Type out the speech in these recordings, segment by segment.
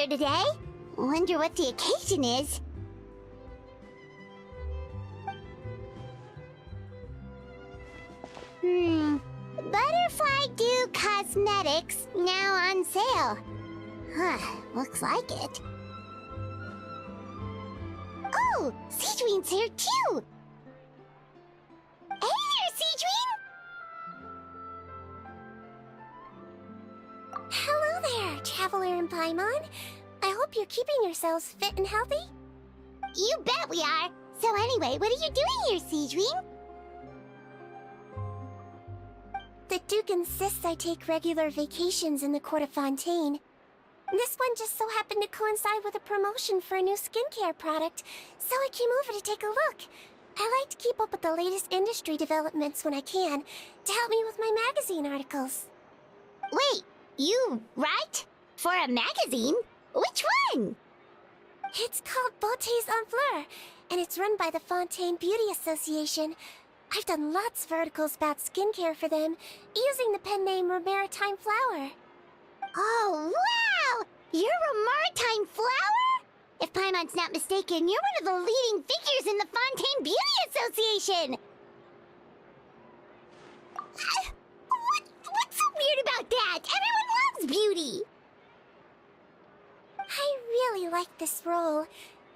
popular today. Wonder what the occasion is. Butterfly Dew Cosmetics now on sale. Huh, looks like it. Oh, Sigewinne's here too! Hey there, Sigewinne! Hello there, Traveler and Paimon. I hope you're keeping yourselves fit and healthy. You bet we are! So anyway, what are you doing here, Sigewinne? The Duke insists I take regular vacations in the Court of Fontaine. This one just so happened to coincide with a promotion for a new skincare product, so I came over to take a look. I like to keep up with the latest industry developments when I can, to help me with my magazine articles. Wait, you write? For a magazine? Which one? It's called Beautés en Fleur, and it's run by the Fontaine Beauty Association. I've done lots of articles about skincare for them, using the pen name Maritime Flower. Oh, wow! You're a Maritime Flower? If Paimon's not mistaken, you're one of the leading figures in the Fontaine Beauty Association! What's so weird about that? Everyone loves beauty! I really like this role.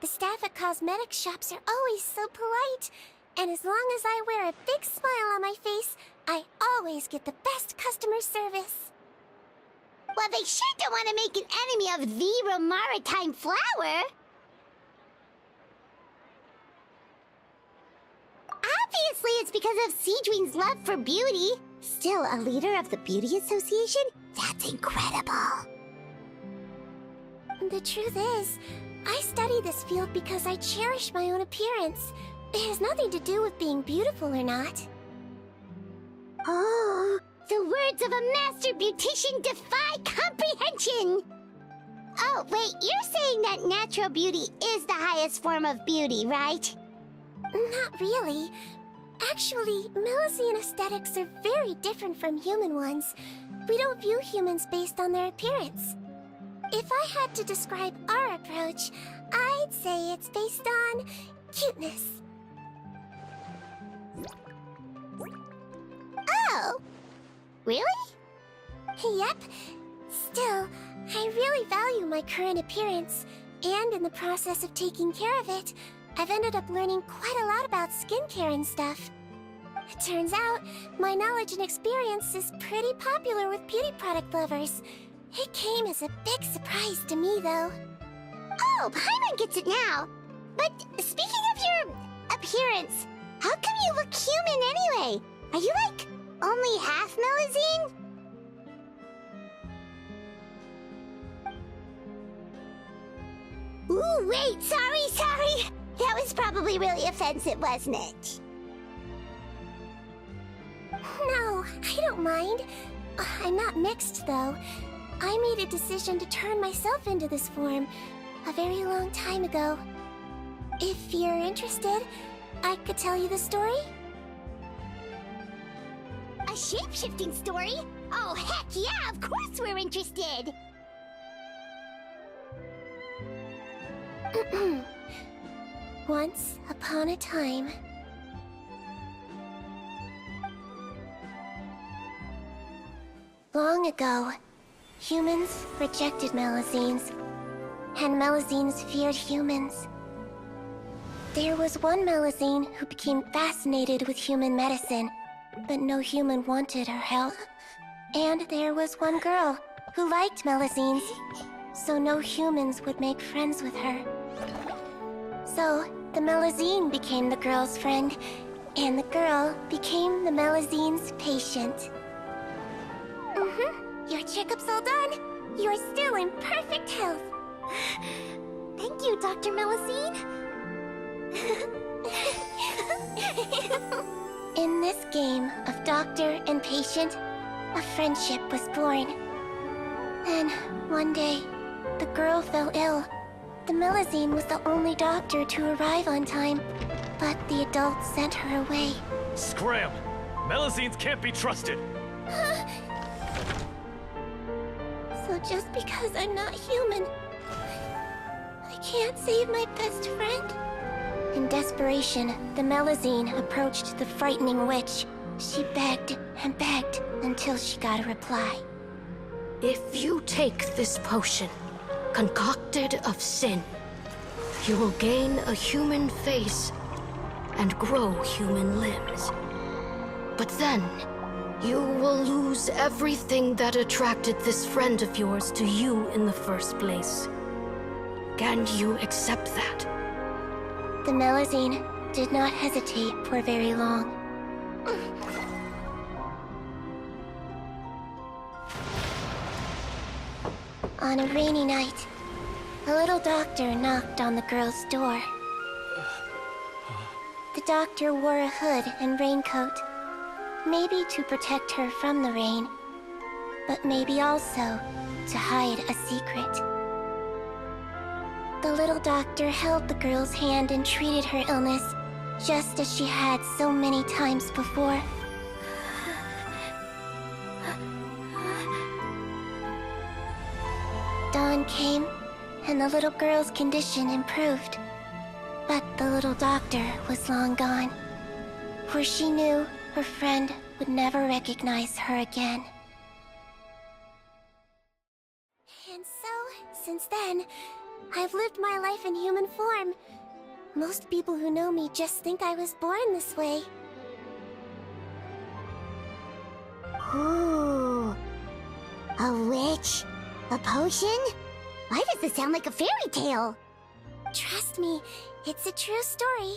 The staff at cosmetic shops are always so polite. And as long as I wear a big smile on my face, I always get the best customer service. Well, they sure don't want to make an enemy of the Maritime Flower. Obviously, it's because of Sigewinne's love for beauty. Still a leader of the Beauty Association? That's incredible. The truth is, I study this field because I cherish my own appearance. It has nothing to do with being beautiful or not. Oh, the words of a master beautician defy comprehension! Oh, wait, you're saying that natural beauty is the highest form of beauty, right? Not really. Actually, Melusine aesthetics are very different from human ones. We don't view humans based on their appearance. If I had to describe our approach, I'd say it's based on cuteness. Oh! Really? Yep. Still, I really value my current appearance, and in the process of taking care of it, I've ended up learning quite a lot about skincare and stuff. It turns out, my knowledge and experience is pretty popular with beauty product lovers. It came as a big surprise to me, though. Oh, Paimon gets it now. But speaking of your appearance, how come you look human anyway? Are you like only half Melusine? Ooh, wait, sorry. That was probably really offensive, wasn't it? No, I don't mind. I'm not mixed, though. I made a decision to turn myself into this form a very long time ago. If you're interested, I could tell you the story. A shape-shifting story? Oh, heck yeah, of course we're interested! Once upon a time... Long ago, humans rejected Melusines, and Melusines feared humans. There was one Melusine who became fascinated with human medicine, but no human wanted her help. And there was one girl who liked Melusines, so no humans would make friends with her. So, the Melusine became the girl's friend, and the girl became the Melusine's patient. Your checkup's all done. You're still in perfect health. Thank you, Dr. Melusine. In this game of doctor and patient, a friendship was born. Then, one day, the girl fell ill. The Melusine was the only doctor to arrive on time, but the adults sent her away. Scram! Melusines can't be trusted! So just because I'm not human, can't save my best friend. In desperation, the Melazine approached the frightening witch. She begged and begged until she got a reply. If you take this potion, concocted of sin, you will gain a human face and grow human limbs. But then, you will lose everything that attracted this friend of yours to you in the first place. Can you accept that? The Melazine did not hesitate for very long. On a rainy night, a little doctor knocked on the girl's door. The doctor wore a hood and raincoat, maybe to protect her from the rain, but maybe also to hide a secret. The little doctor held the girl's hand and treated her illness, just as she had so many times before. Dawn came, and the little girl's condition improved. But the little doctor was long gone, for she knew her friend would never recognize her again. And so, since then, I've lived my life in human form. Most people who know me just think I was born this way. Ooh. A witch? A potion? Why does this sound like a fairy tale? Trust me, it's a true story.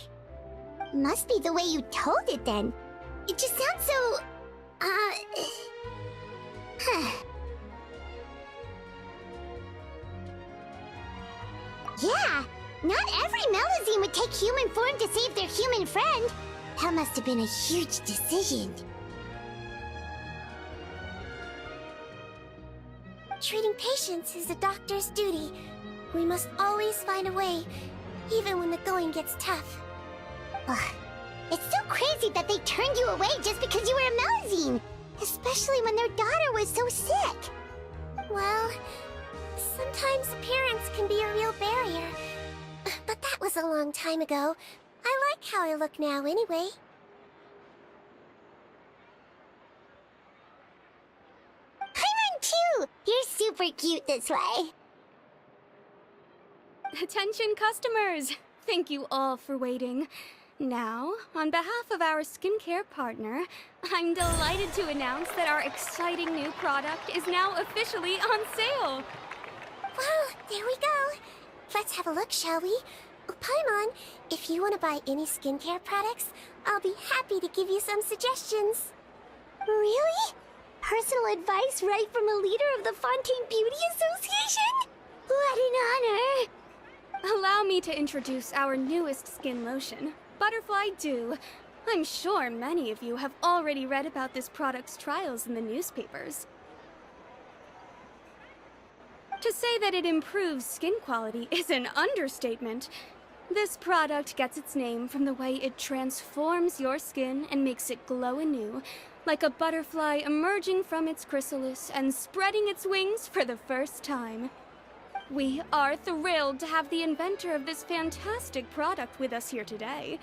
Must be the way you told it then. It just sounds so... Yeah, not every Melazine would take human form to save their human friend. That must have been a huge decision. Treating patients is a doctor's duty. We must always find a way, even when the going gets tough. Ugh. It's so crazy that they turned you away just because you were a Melazine, especially when their daughter was so sick. Well, sometimes appearance can be a real barrier. But that was a long time ago. I like how I look now anyway. Paimon too! You're super cute this way. Attention customers! Thank you all for waiting. Now, on behalf of our skincare partner, I'm delighted to announce that our exciting new product is now officially on sale! Well, there we go. Let's have a look, shall we? Oh, Paimon, if you want to buy any skincare products, I'll be happy to give you some suggestions. Really? Personal advice right from a leader of the Fontaine Beauty Association? What an honor! Allow me to introduce our newest skin lotion, Butterfly Dew. I'm sure many of you have already read about this product's trials in the newspapers. To say that it improves skin quality is an understatement. This product gets its name from the way it transforms your skin and makes it glow anew, like a butterfly emerging from its chrysalis and spreading its wings for the first time. We are thrilled to have the inventor of this fantastic product with us here today.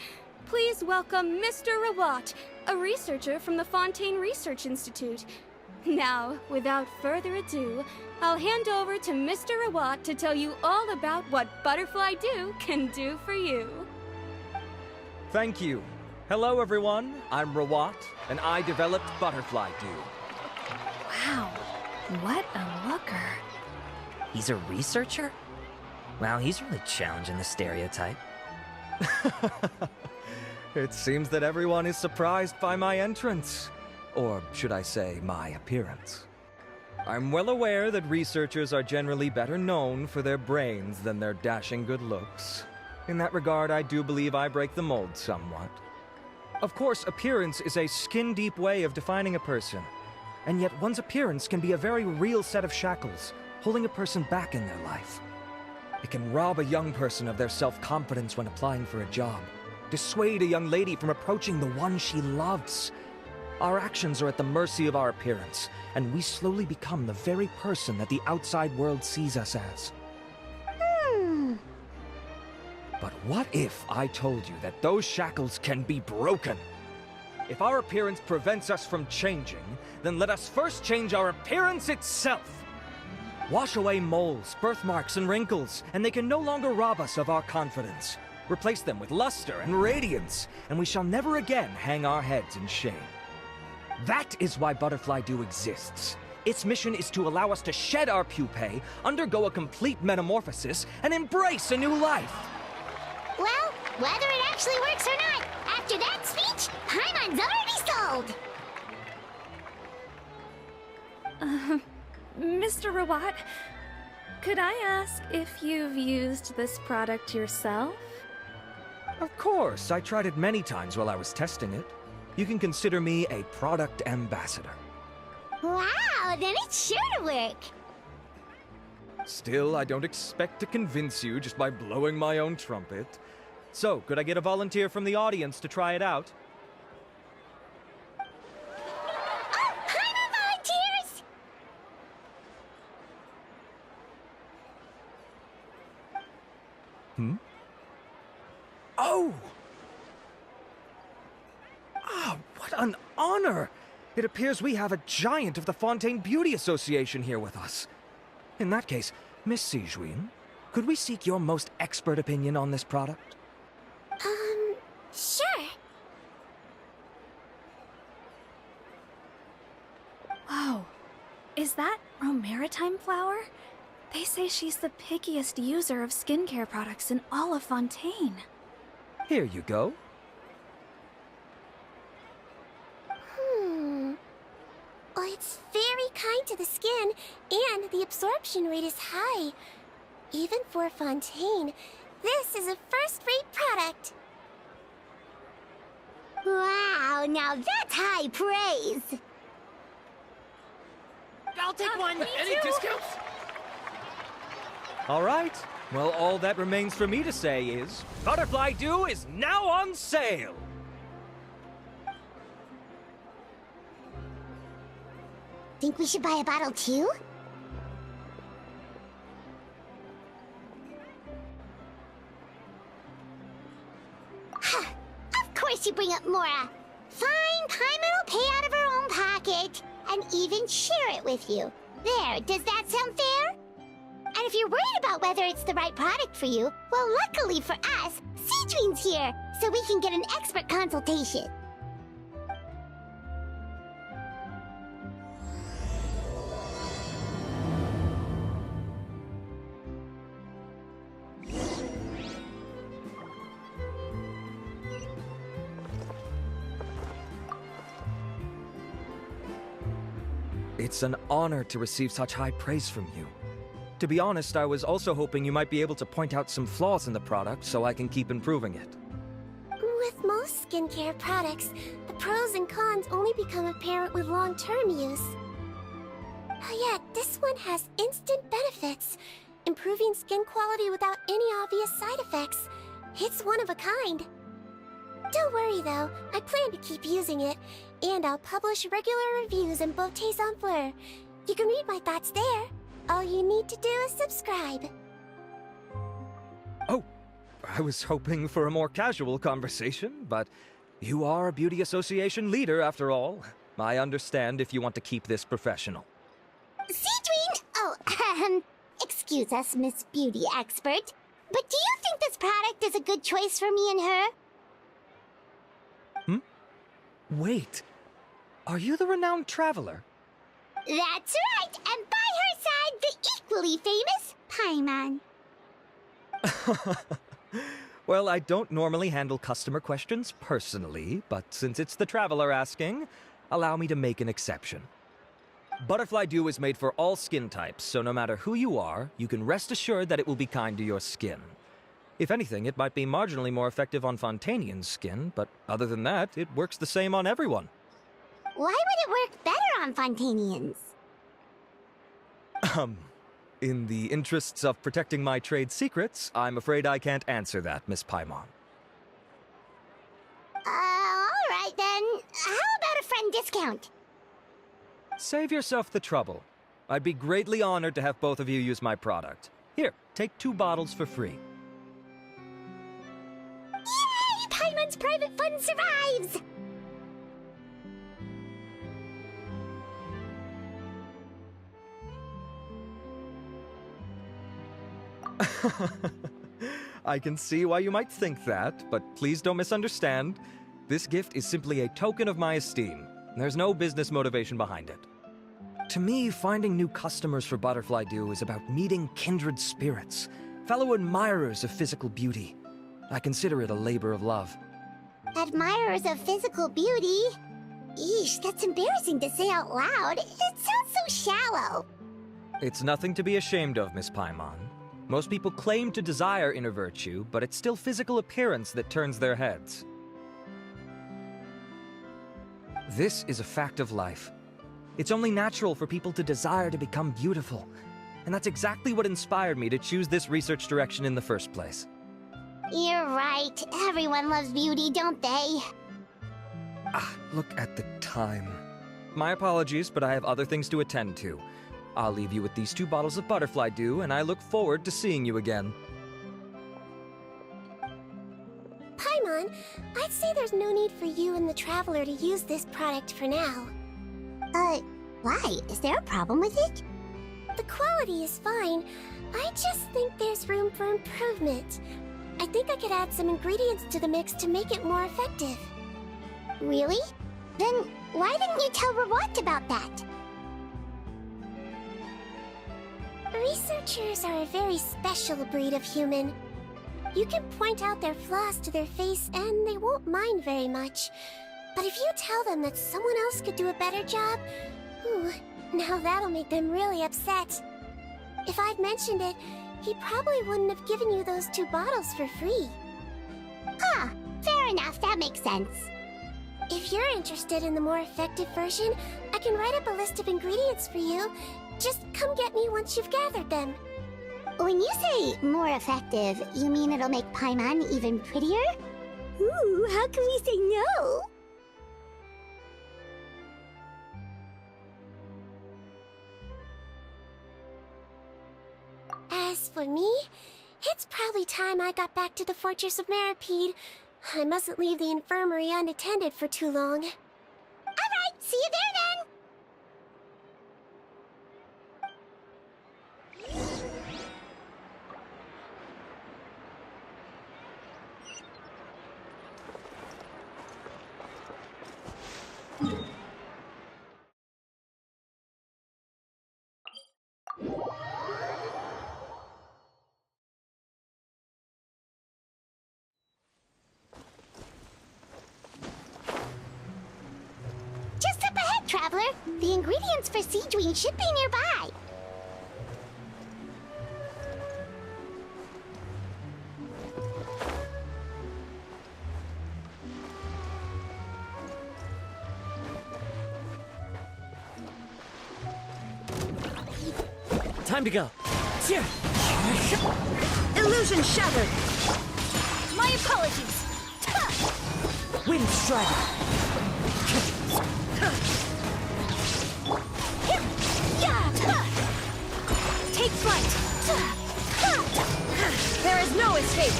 Please welcome Mr. Rawat, a researcher from the Fontaine Research Institute. Now, without further ado, I'll hand over to Mr. Rawat to tell you all about what Butterfly Dew can do for you. Thank you. Hello, everyone. I'm Rawat, and I developed Butterfly Dew. Wow, what a looker. He's a researcher? Wow, he's really challenging the stereotype. It seems that everyone is surprised by my entrance. Or should I say, my appearance. I'm well aware that researchers are generally better known for their brains than their dashing good looks. In that regard, I do believe I break the mold somewhat. Of course, appearance is a skin-deep way of defining a person. And yet one's appearance can be a very real set of shackles, holding a person back in their life. It can rob a young person of their self-confidence when applying for a job, dissuade a young lady from approaching the one she loves. Our actions are at the mercy of our appearance, and we slowly become the very person that the outside world sees us as. But what if I told you that those shackles can be broken? If our appearance prevents us from changing, then let us first change our appearance itself. Wash away moles, birthmarks, and wrinkles, and they can no longer rob us of our confidence. Replace them with luster and radiance, and we shall never again hang our heads in shame. That is why Butterfly Dew exists. Its mission is to allow us to shed our pupae, undergo a complete metamorphosis, and embrace a new life. Well, whether it actually works or not, after that speech, Paimon's already sold! Mr. Robot, could I ask if you've used this product yourself? Of course, I tried it many times while I was testing it. You can consider me a product ambassador. Wow, then it's sure to work! Still, I don't expect to convince you just by blowing my own trumpet. So, could I get a volunteer from the audience to try it out? Oh, Paimon volunteers! Oh! Ah, what an honor! It appears we have a giant of the Fontaine Beauty Association here with us. In that case, Miss Sigewinne, could we seek your most expert opinion on this product? Sure. Whoa. Is that Romaritime flower? They say she's the pickiest user of skincare products in all of Fontaine. Here you go. Well, it's very kind to the skin, and the absorption rate is high. Even for Fontaine, this is a first-rate product. Wow, now that's high praise! I'll take one! Any discounts? All right. Well, all that remains for me to say is, Butterfly Dew is now on sale! Think we should buy a bottle too? Of course you bring up Mora. Fine, Paimon will pay out of her own pocket and even share it with you. There, does that sound fair? And if you're worried about whether it's the right product for you, well, luckily for us, Sigewinne's here, so we can get an expert consultation. It's an honor to receive such high praise from you. To be honest, I was also hoping you might be able to point out some flaws in the product so I can keep improving it. With most skincare products, the pros and cons only become apparent with long-term use. Yet, this one has instant benefits, improving skin quality without any obvious side effects. It's one of a kind. Don't worry though, I plan to keep using it, and I'll publish regular reviews in Beautés en Fleur. You can read my thoughts there. All you need to do is subscribe. Oh, I was hoping for a more casual conversation, but you are a beauty association leader after all. I understand if you want to keep this professional. Sigewinne! Oh, excuse us, Miss Beauty Expert, but do you think this product is a good choice for me and her? Wait, are you the renowned traveler? That's right, and by her side, the equally famous Paimon. Well, I don't normally handle customer questions personally, but since it's the traveler asking, allow me to make an exception. Butterfly Dew is made for all skin types, so no matter who you are, you can rest assured that it will be kind to your skin. If anything, it might be marginally more effective on Fontainian's skin, but other than that, it works the same on everyone. Why would it work better on Fontainians? In the interests of protecting my trade secrets, I'm afraid I can't answer that, Miss Paimon. Alright then. How about a friend discount? Save yourself the trouble. I'd be greatly honored to have both of you use my product. Here, take 2 bottles for free. Paimon's private fun survives! I can see why you might think that, but please don't misunderstand. This gift is simply a token of my esteem. There's no business motivation behind it. To me, finding new customers for Butterfly Dew is about meeting kindred spirits, fellow admirers of physical beauty. I consider it a labor of love. Admirers of physical beauty? Eesh, that's embarrassing to say out loud. It sounds so shallow. It's nothing to be ashamed of, Miss Paimon. Most people claim to desire inner virtue, but it's still physical appearance that turns their heads. This is a fact of life. It's only natural for people to desire to become beautiful. And that's exactly what inspired me to choose this research direction in the first place. You're right. Everyone loves beauty, don't they? Look at the time. My apologies, but I have other things to attend to. I'll leave you with these 2 bottles of Butterfly Dew, and I look forward to seeing you again. Paimon, I'd say there's no need for you and the Traveler to use this product for now. Why? Is there a problem with it? The quality is fine. I just think there's room for improvement. I think I could add some ingredients to the mix to make it more effective. Really? Then why didn't you tell Rawat about that? Researchers are a very special breed of human. You can point out their flaws to their face and they won't mind very much. But if you tell them that someone else could do a better job, now that'll make them really upset. If I'd mentioned it, he probably wouldn't have given you those 2 bottles for free. Fair enough, that makes sense. If you're interested in the more effective version, I can write up a list of ingredients for you. Just come get me once you've gathered them. When you say more effective, you mean it'll make Paimon even prettier? Ooh, how can we say no? As for me, it's probably time I got back to the Fortress of Maripede. I mustn't leave the infirmary unattended for too long. Alright, see you there then! Just up ahead, Traveler. The ingredients for Sigewinne should be nearby. Time to go. Illusion shattered! My apologies. Wind strike. Take flight. There is no escape!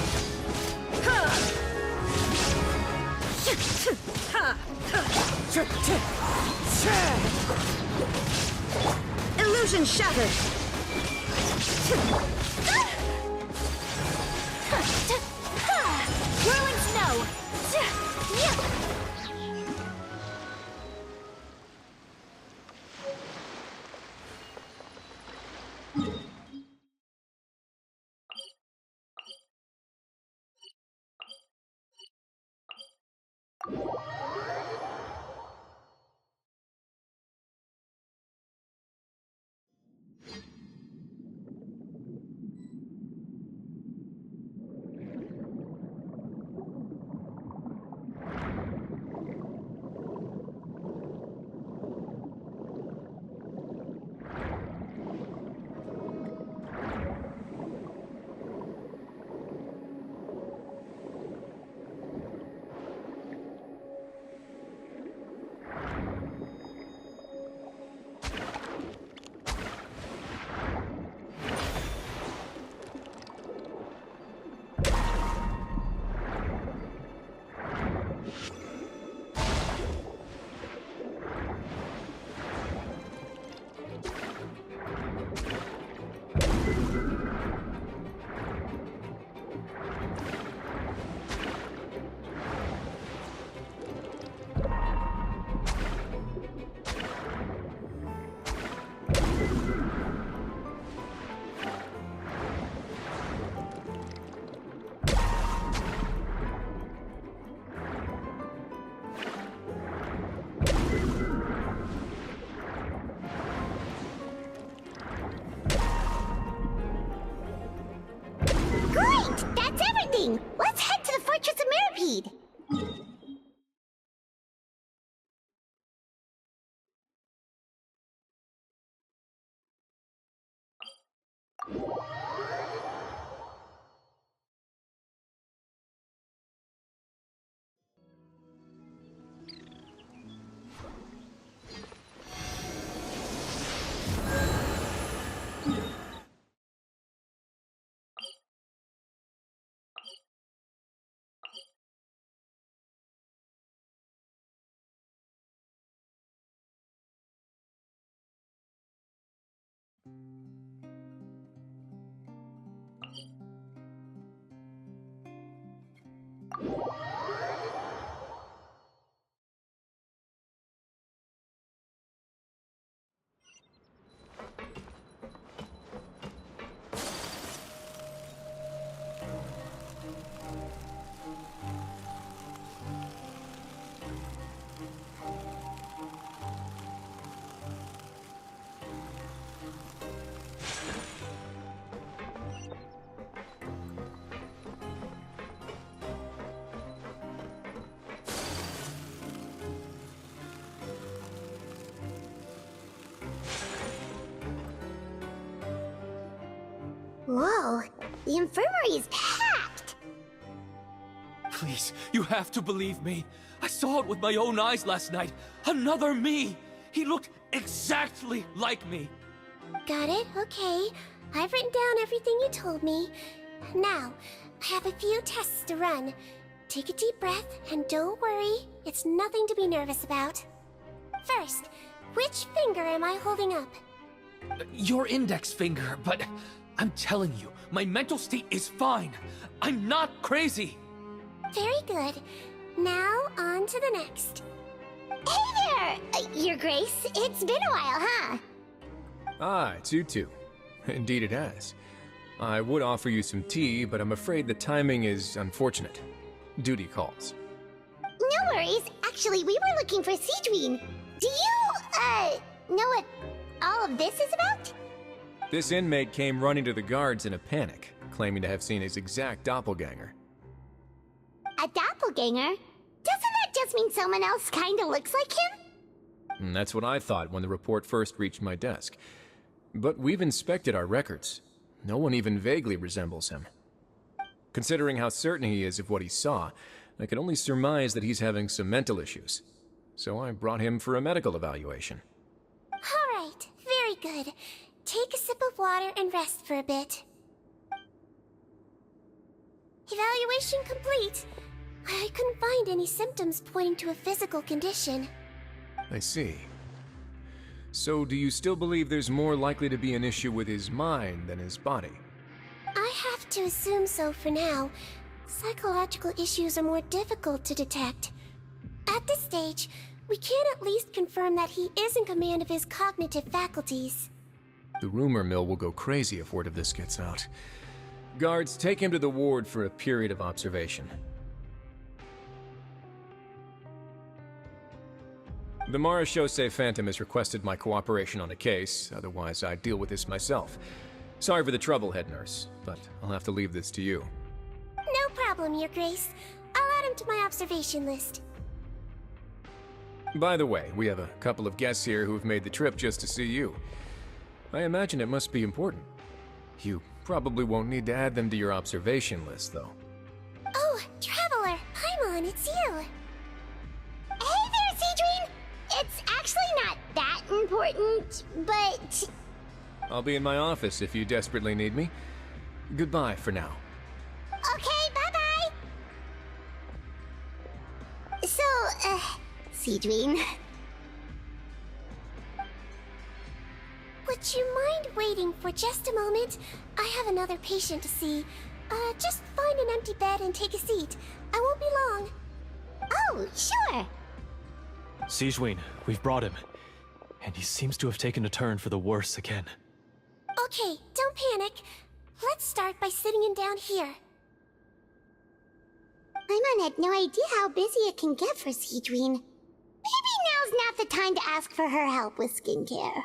Illusion shattered! Whirling snow. doing? Let's head to the Fortress of Millipede. Whoa, the infirmary is packed! Please, you have to believe me. I saw it with my own eyes last night. Another me! He looked exactly like me. Got it, okay. I've written down everything you told me. Now, I have a few tests to run. Take a deep breath, and don't worry, it's nothing to be nervous about. First, which finger am I holding up? Your index finger, but I'm telling you, my mental state is fine. I'm not crazy. Very good. Now, on to the next. Hey there, Your Grace. It's been a while, huh? Ah, it's you two. Indeed it has. I would offer you some tea, but I'm afraid the timing is unfortunate. Duty calls. No worries. Actually, we were looking for Sigewinne. Do you, know what all of this is about? This inmate came running to the guards in a panic, claiming to have seen his exact doppelganger. A doppelganger? Doesn't that just mean someone else kinda looks like him? And that's what I thought when the report first reached my desk. But we've inspected our records. No one even vaguely resembles him. Considering how certain he is of what he saw, I can only surmise that he's having some mental issues. So I brought him for a medical evaluation. All right, very good. Take a sip of water and rest for a bit. Evaluation complete. I couldn't find any symptoms pointing to a physical condition. I see. So do you still believe there's more likely to be an issue with his mind than his body? I have to assume so for now. Psychological issues are more difficult to detect. At this stage, we can at least confirm that he is in command of his cognitive faculties. The rumor mill will go crazy if word of this gets out. Guards, take him to the ward for a period of observation. The Marechaussee Phantom has requested my cooperation on a case, otherwise I'd deal with this myself. Sorry for the trouble, head nurse, but I'll have to leave this to you. No problem, Your Grace. I'll add him to my observation list. By the way, we have a couple of guests here who've made the trip just to see you. I imagine it must be important. You probably won't need to add them to your observation list, though. Oh, Traveler! Paimon, it's you! Hey there, Sigewinne! It's actually not that important, but... I'll be in my office if you desperately need me. Goodbye for now. Okay, bye-bye! So, Sigewinne... Would you mind waiting for just a moment? I have another patient to see. Just find an empty bed and take a seat. I won't be long. Oh, sure! Sigewinne, we've brought him. And he seems to have taken a turn for the worse again. Okay, don't panic. Let's start by sitting him down here. Paimon had no idea how busy it can get for Sigewinne. Maybe now's not the time to ask for her help with skincare.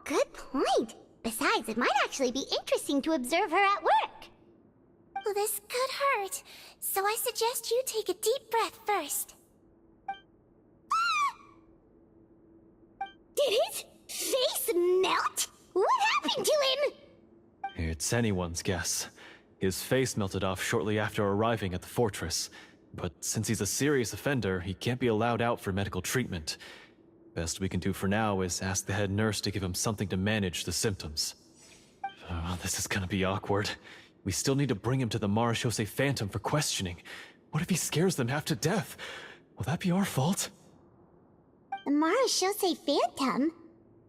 Good point. Besides, it might actually be interesting to observe her at work. Well, this could hurt, so I suggest you take a deep breath first. Did his face melt? What happened to him? It's anyone's guess. His face melted off shortly after arriving at the fortress. But since he's a serious offender, he can't be allowed out for medical treatment. Best we can do for now is ask the head nurse to give him something to manage the symptoms. Oh, this is gonna be awkward. We still need to bring him to the miHoYo Phantom for questioning. What if he scares them half to death? Will that be our fault? The miHoYo Phantom?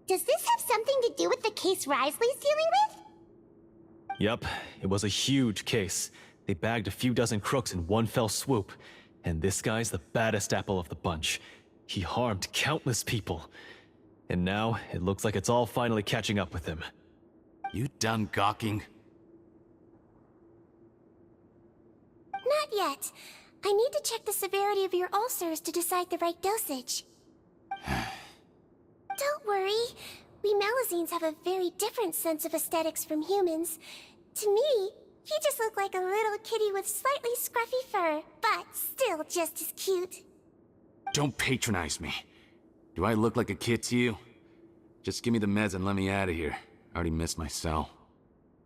Does this have something to do with the case Risley's dealing with? Yep, it was a huge case. They bagged a few dozen crooks in one fell swoop. And this guy's the baddest apple of the bunch. He harmed countless people. And now, it looks like it's all finally catching up with him. You done gawking? Not yet. I need to check the severity of your ulcers to decide the right dosage. Don't worry. We Melazines have a very different sense of aesthetics from humans. To me, he just looked like a little kitty with slightly scruffy fur, but still just as cute. Don't patronize me. Do I look like a kid to you? Just give me the meds and let me out of here. I already missed my cell.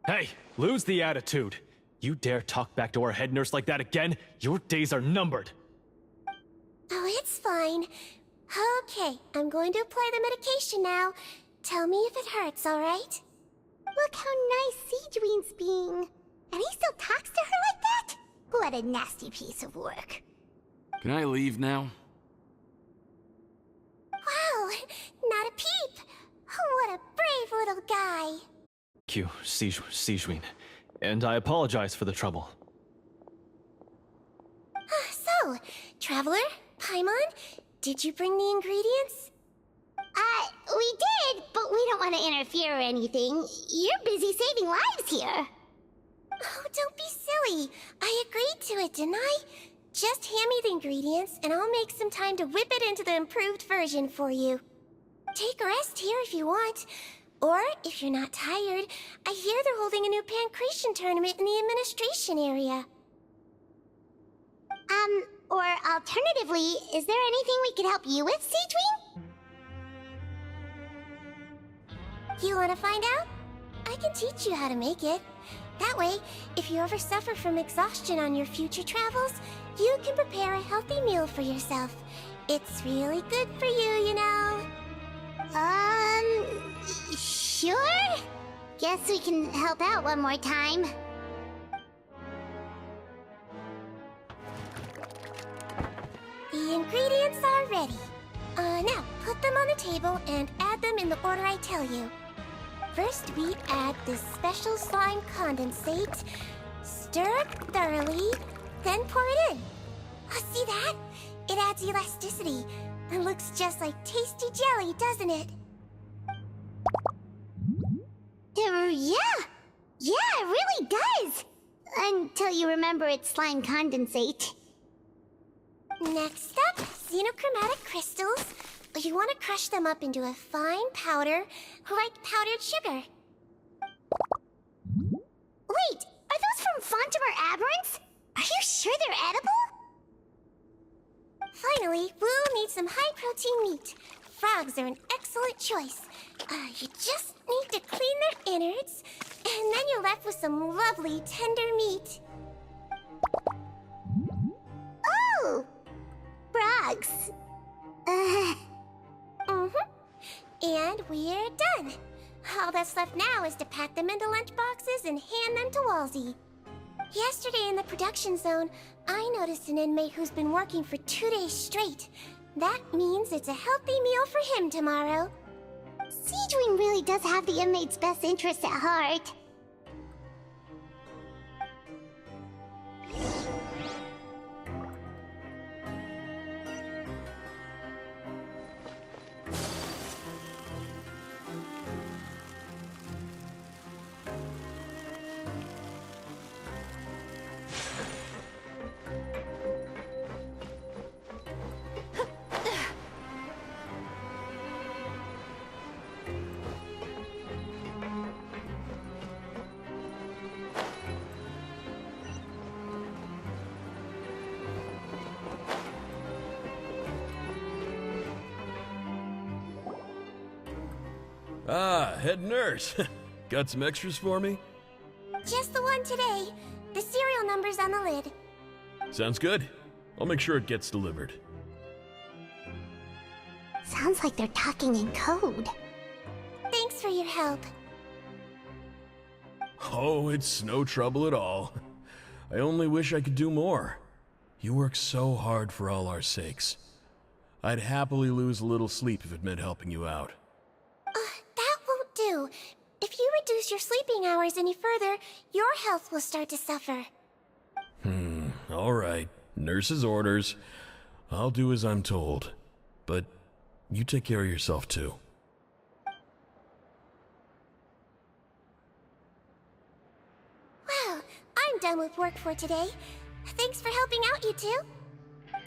Hey, lose the attitude. You dare talk back to our head nurse like that again? Your days are numbered. Oh, it's fine. Okay, I'm going to apply the medication now. Tell me if it hurts, alright? Look how nice Sigewinne's being. And he still talks to her like that? What a nasty piece of work. Can I leave now? Wow, not a peep. What a brave little guy. Thank you, Sigewinne. And I apologize for the trouble. So, Traveler, Paimon, did you bring the ingredients? We did, but we don't want to interfere or anything. You're busy saving lives here. Oh, don't be silly. I agreed to it, didn't I? Just hand me the ingredients, and I'll make some time to whip it into the improved version for you. Take a rest here if you want. Or, if you're not tired, I hear they're holding a new pancreation tournament in the administration area. Or alternatively, is there anything we could help you with, Sigewinne? You want to find out? I can teach you how to make it. That way, if you ever suffer from exhaustion on your future travels, you can prepare a healthy meal for yourself. It's really good for you, you know. Sure? Guess we can help out one more time. The ingredients are ready. Now, put them on the table and add them in the order I tell you. First, we add this special slime condensate, stir it thoroughly, then pour it in. Oh, see that? It adds elasticity and looks just like tasty jelly, doesn't it? Yeah, it really does. Until you remember it's slime condensate. Next up, xenochromatic crystals. You want to crush them up into a fine powder, like powdered sugar. Wait, are those from Fontimer Aberrants? Are you sure they're edible? Finally, we'll need some high-protein meat. Frogs are an excellent choice. You just need to clean their innards, and then you're left with some lovely, tender meat. Oh! Frogs. And we're done. All that's left now is to pack them into lunchboxes and hand them to Walsey. Yesterday in the production zone, I noticed an inmate who's been working for 2 days straight. That means it's a healthy meal for him tomorrow. Sigewinne really does have the inmate's best interests at heart. Ah, head nurse. Got some extras for me? Just the one today. The serial number's on the lid. Sounds good. I'll make sure it gets delivered. Sounds like they're talking in code. Thanks for your help. Oh, it's no trouble at all. I only wish I could do more. You work so hard for all our sakes. I'd happily lose a little sleep if it meant helping you out. That won't do. If you reduce your sleeping hours any further, your health will start to suffer. All right. Nurse's orders. I'll do as I'm told. But you take care of yourself too. Well, I'm done with work for today. Thanks for helping out, you two.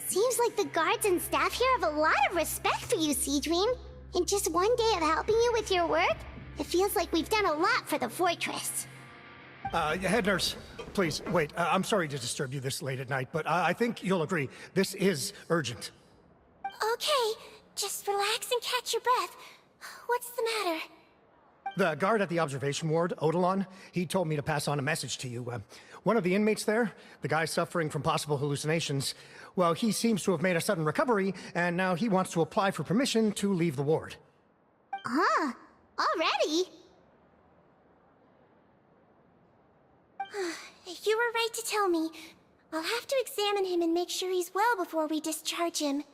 Seems like the guards and staff here have a lot of respect for you, Sigewinne. In just one day of helping you with your work, it feels like we've done a lot for the fortress. Head nurse, please, wait. I'm sorry to disturb you this late at night, but I think you'll agree, this is urgent. Okay, just relax and catch your breath. What's the matter? The guard at the observation ward, Odilon, he told me to pass on a message to you. One of the inmates there, the guy suffering from possible hallucinations, well, he seems to have made a sudden recovery, and now he wants to apply for permission to leave the ward. Huh? Already? You were right to tell me. I'll have to examine him and make sure he's well before we discharge him.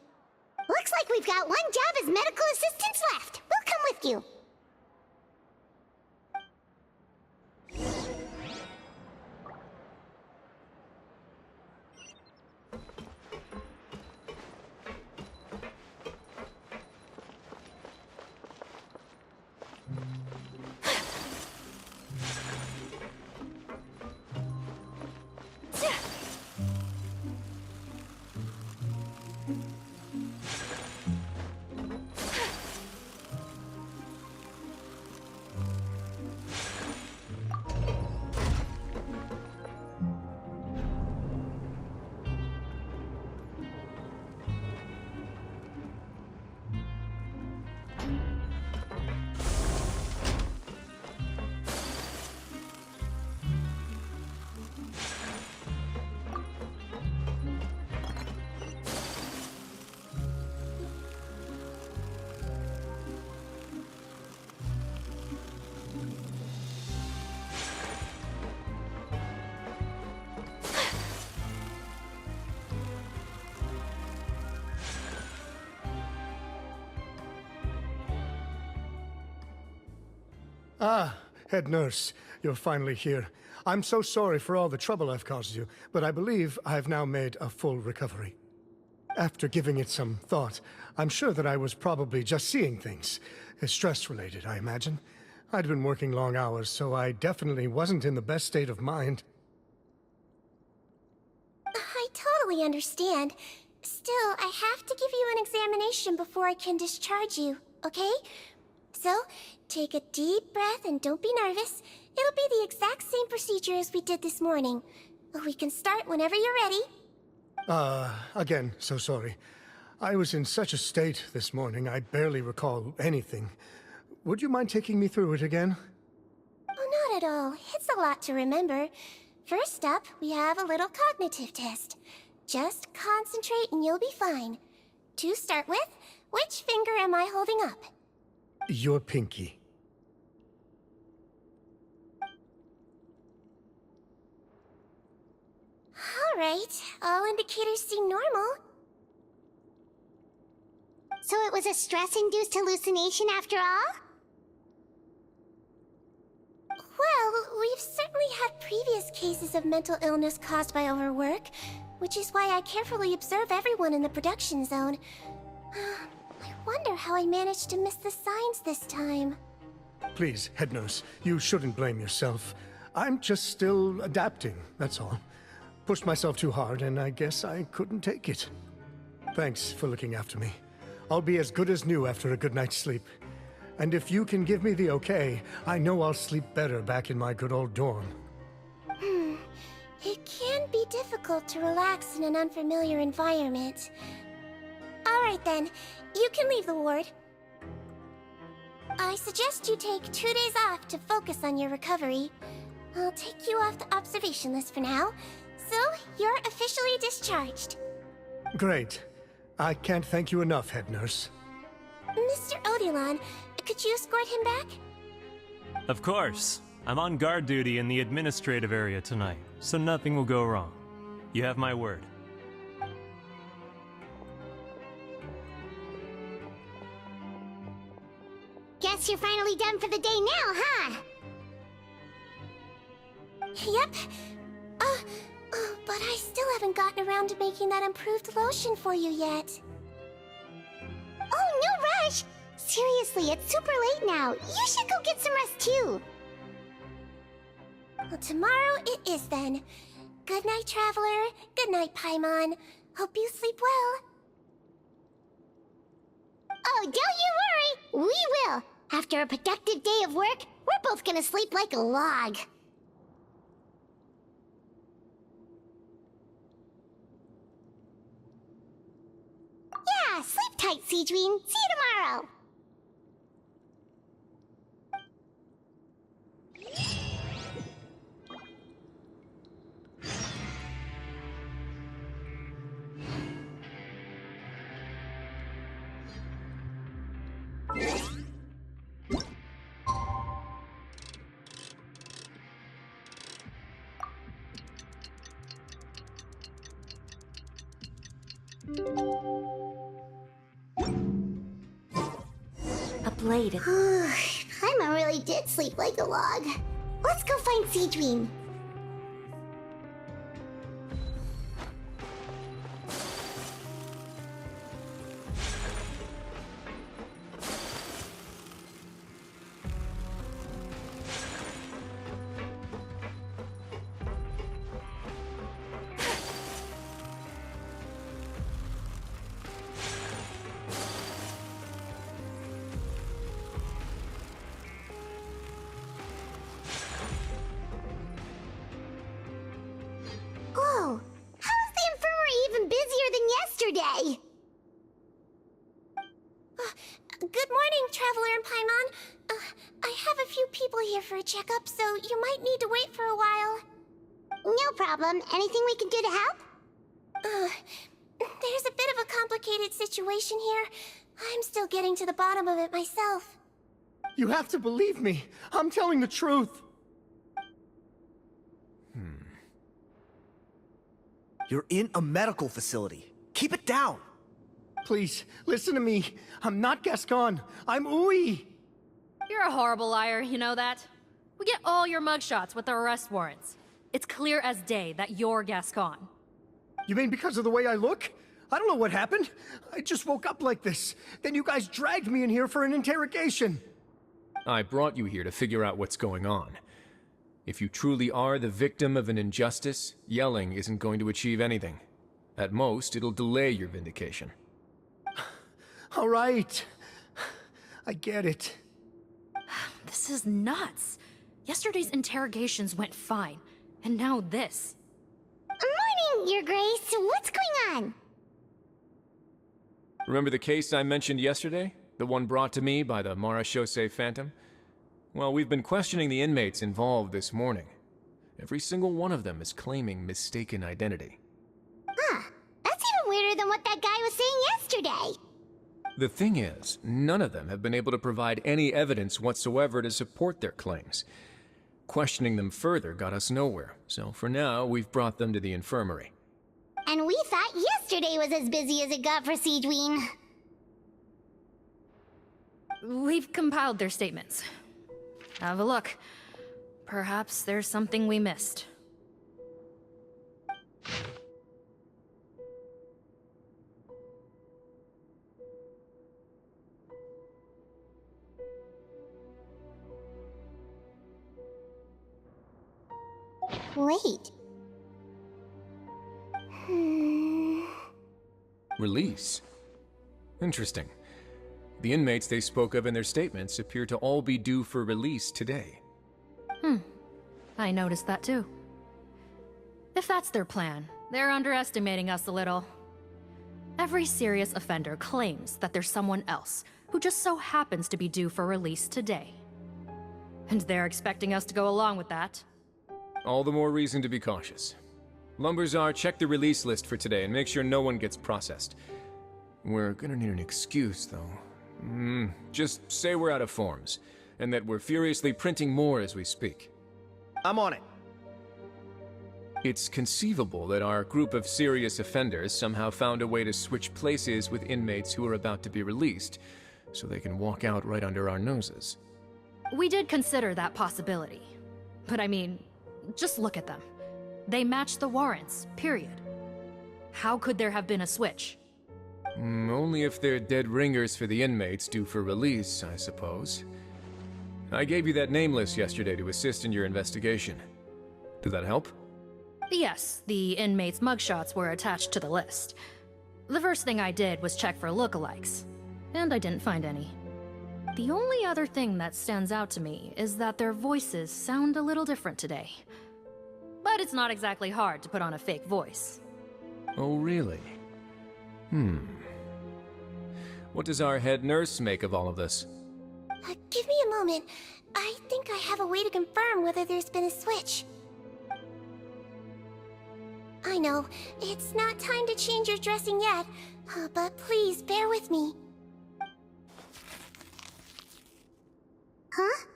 Looks like we've got one job as medical assistants left. We'll come with you. Ah, head nurse, you're finally here. I'm so sorry for all the trouble I've caused you, but I believe I've now made a full recovery. After giving it some thought, I'm sure that I was probably just seeing things. Stress-related, I imagine. I'd been working long hours, so I definitely wasn't in the best state of mind. I totally understand. Still, I have to give you an examination before I can discharge you, okay? So, take a deep breath and don't be nervous. It'll be the exact same procedure as we did this morning. We can start whenever you're ready. Again, so sorry. I was in such a state this morning, I barely recall anything. Would you mind taking me through it again? Oh, not at all. It's a lot to remember. First up, we have a little cognitive test. Just concentrate and you'll be fine. To start with, which finger am I holding up? Your pinky. Alright, all indicators seem normal. So it was a stress-induced hallucination after all? Well, we've certainly had previous cases of mental illness caused by overwork, which is why I carefully observe everyone in the production zone. I wonder how I managed to miss the signs this time. Please, head nurse, you shouldn't blame yourself. I'm just still adapting, that's all. Pushed myself too hard, and I guess I couldn't take it. Thanks for looking after me. I'll be as good as new after a good night's sleep. And if you can give me the okay, I know I'll sleep better back in my good old dorm. It can be difficult to relax in an unfamiliar environment. Alright then, you can leave the ward. I suggest you take 2 days off to focus on your recovery. I'll take you off the observation list for now, so you're officially discharged. Great. I can't thank you enough, head nurse. Mr. Odilon, could you escort him back? Of course. I'm on guard duty in the administrative area tonight, so nothing will go wrong. You have my word. Guess you're finally done for the day now, huh? Yep. But I still haven't gotten around to making that improved lotion for you yet. Oh, no rush! Seriously, it's super late now. You should go get some rest too. Well, tomorrow it is then. Good night, Traveler. Good night, Paimon. Hope you sleep well. Oh, don't you worry! We will! After a productive day of work, we're both gonna sleep like a log. Yeah, sleep tight, Sigewinne. See you tomorrow! A blade. Paimon really did sleep like a log. Let's go find Sigewinne. Whoa! How is the infirmary even busier than yesterday? Good morning, Traveler and Paimon. I have a few people here for a checkup, so you might need to wait for a while. No problem. Anything we can do to help? There's a bit of a complicated situation here. I'm still getting to the bottom of it myself. You have to believe me. I'm telling the truth. You're in a medical facility. Keep it down. Please, listen to me. I'm not Gascon. I'm Uy. You're a horrible liar, you know that? We get all your mugshots with the arrest warrants. It's clear as day that you're Gascon. You mean because of the way I look? I don't know what happened. I just woke up like this. Then you guys dragged me in here for an interrogation. I brought you here to figure out what's going on. If you truly are the victim of an injustice, yelling isn't going to achieve anything. At most, it'll delay your vindication. All right. I get it. This is nuts. Yesterday's interrogations went fine, and now this. Morning, Your Grace. What's going on? Remember the case I mentioned yesterday? The one brought to me by the Marachose Phantom? Well, we've been questioning the inmates involved this morning. Every single one of them is claiming mistaken identity. Huh. That's even weirder than what that guy was saying yesterday. The thing is, none of them have been able to provide any evidence whatsoever to support their claims. Questioning them further got us nowhere, so for now, we've brought them to the infirmary. And we thought yesterday was as busy as it got for Sigewinne. We've compiled their statements. Have a look. Perhaps there's something we missed. Wait. Release? Interesting. The inmates they spoke of in their statements appear to all be due for release today. I noticed that too. If that's their plan, they're underestimating us a little. Every serious offender claims that there's someone else, who just so happens to be due for release today. And they're expecting us to go along with that. All the more reason to be cautious. Lumberzar, check the release list for today and make sure no one gets processed. We're gonna need an excuse, though. Just say we're out of forms, and that we're furiously printing more as we speak. I'm on it. It's conceivable that our group of serious offenders somehow found a way to switch places with inmates who are about to be released, so they can walk out right under our noses. We did consider that possibility. But I mean, just look at them. They match the warrants, period. How could there have been a switch? Only if they're dead ringers for the inmates due for release, I suppose. I gave you that name list yesterday to assist in your investigation. Did that help? Yes, the inmates' mugshots were attached to the list. The first thing I did was check for lookalikes, and I didn't find any. The only other thing that stands out to me is that their voices sound a little different today. But it's not exactly hard to put on a fake voice. Oh, really? What does our head nurse make of all of this? Give me a moment. I think I have a way to confirm whether there's been a switch. I know, it's not time to change your dressing yet, but please bear with me. Huh?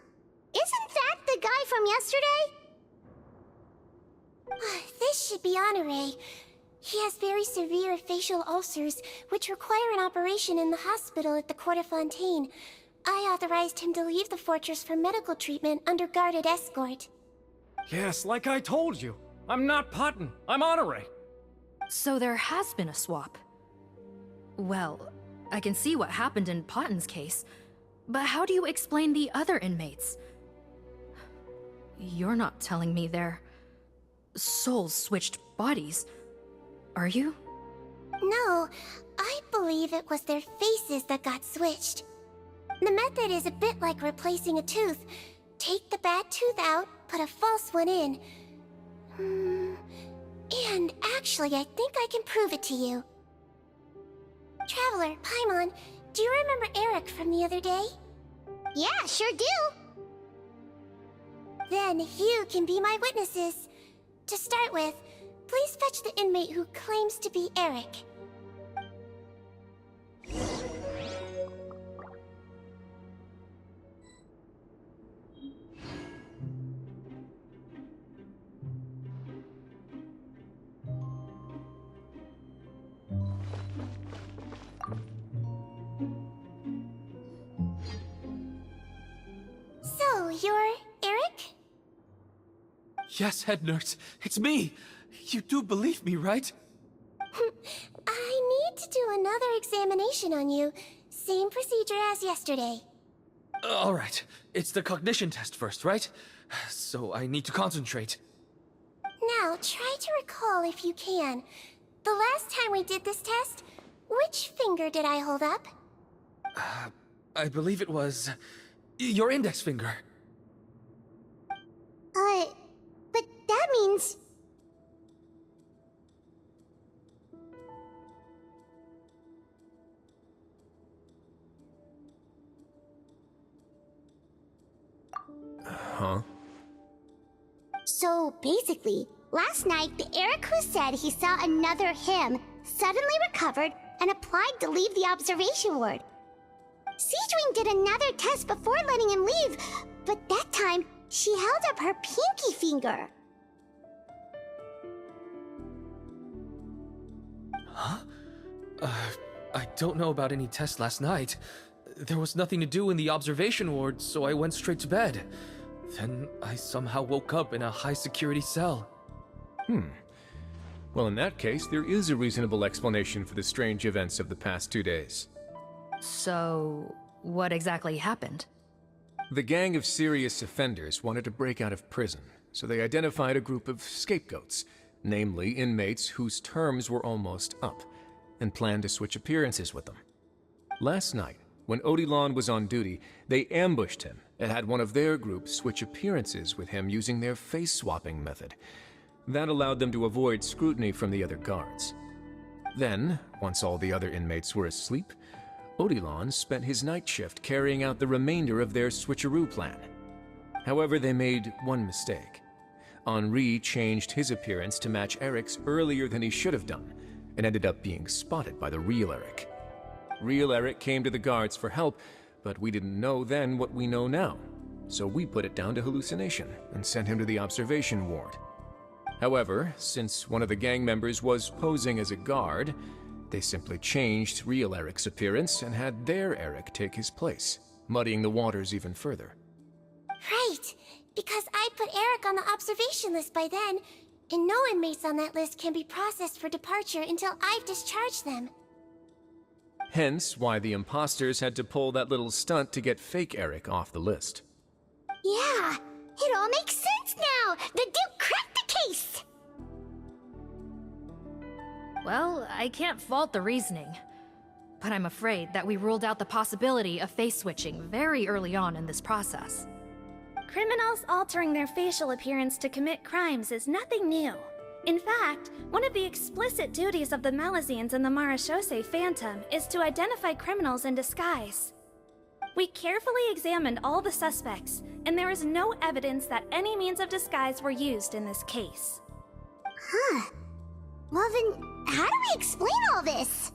Isn't that the guy from yesterday? This should be Honore. He has very severe facial ulcers, which require an operation in the hospital at the Court of Fontaine. I authorized him to leave the fortress for medical treatment under guarded escort. Yes, like I told you. I'm not Putton. I'm Honore. So there has been a swap. Well, I can see what happened in Potton's case, but how do you explain the other inmates? You're not telling me their souls switched bodies, are you? No, I believe it was their faces that got switched. The method is a bit like replacing a tooth. Take the bad tooth out, put a false one in. And actually, I think I can prove it to you. Traveler, Paimon, do you remember Eric from the other day? Yeah, sure do. Then you can be my witnesses. To start with, please fetch the inmate who claims to be Eric. So, you're Eric? Yes, head nurse. It's me. You do believe me, right? I need to do another examination on you. Same procedure as yesterday. All right. It's the cognition test first, right? So I need to concentrate. Now, try to recall if you can. The last time we did this test, which finger did I hold up? I believe it was your index finger. But that means... Huh? So basically, last night the Eric who said he saw another him suddenly recovered and applied to leave the observation ward. Sigewinne did another test before letting him leave, but that time she held up her pinky finger. Huh? I don't know about any tests last night. There was nothing to do in the observation ward, so I went straight to bed. Then I somehow woke up in a high-security cell. Well, in that case, there is a reasonable explanation for the strange events of the past 2 days. So, what exactly happened? The gang of serious offenders wanted to break out of prison, so they identified a group of scapegoats, namely inmates whose terms were almost up, and planned to switch appearances with them. Last night, when Odilon was on duty, they ambushed him and had one of their group switch appearances with him using their face-swapping method. That allowed them to avoid scrutiny from the other guards. Then, once all the other inmates were asleep, Odilon spent his night shift carrying out the remainder of their switcheroo plan. However, they made one mistake. Henri changed his appearance to match Eric's earlier than he should have done, and ended up being spotted by the real Eric. Real Eric came to the guards for help, but we didn't know then what we know now, so we put it down to hallucination and sent him to the observation ward. However, since one of the gang members was posing as a guard, they simply changed real Eric's appearance and had their Eric take his place, muddying the waters even further. Right, because I put Eric on the observation list by then, and no inmates on that list can be processed for departure until I've discharged them. Hence why the imposters had to pull that little stunt to get fake Eric off the list. Yeah, it all makes sense now! The Duke cracked the case! Well, I can't fault the reasoning. But I'm afraid that we ruled out the possibility of face switching very early on in this process. Criminals altering their facial appearance to commit crimes is nothing new. In fact, one of the explicit duties of the Melazines in the Marechaussee Phantom is to identify criminals in disguise. We carefully examined all the suspects, and there is no evidence that any means of disguise were used in this case. Huh. Well then, how do we explain all this?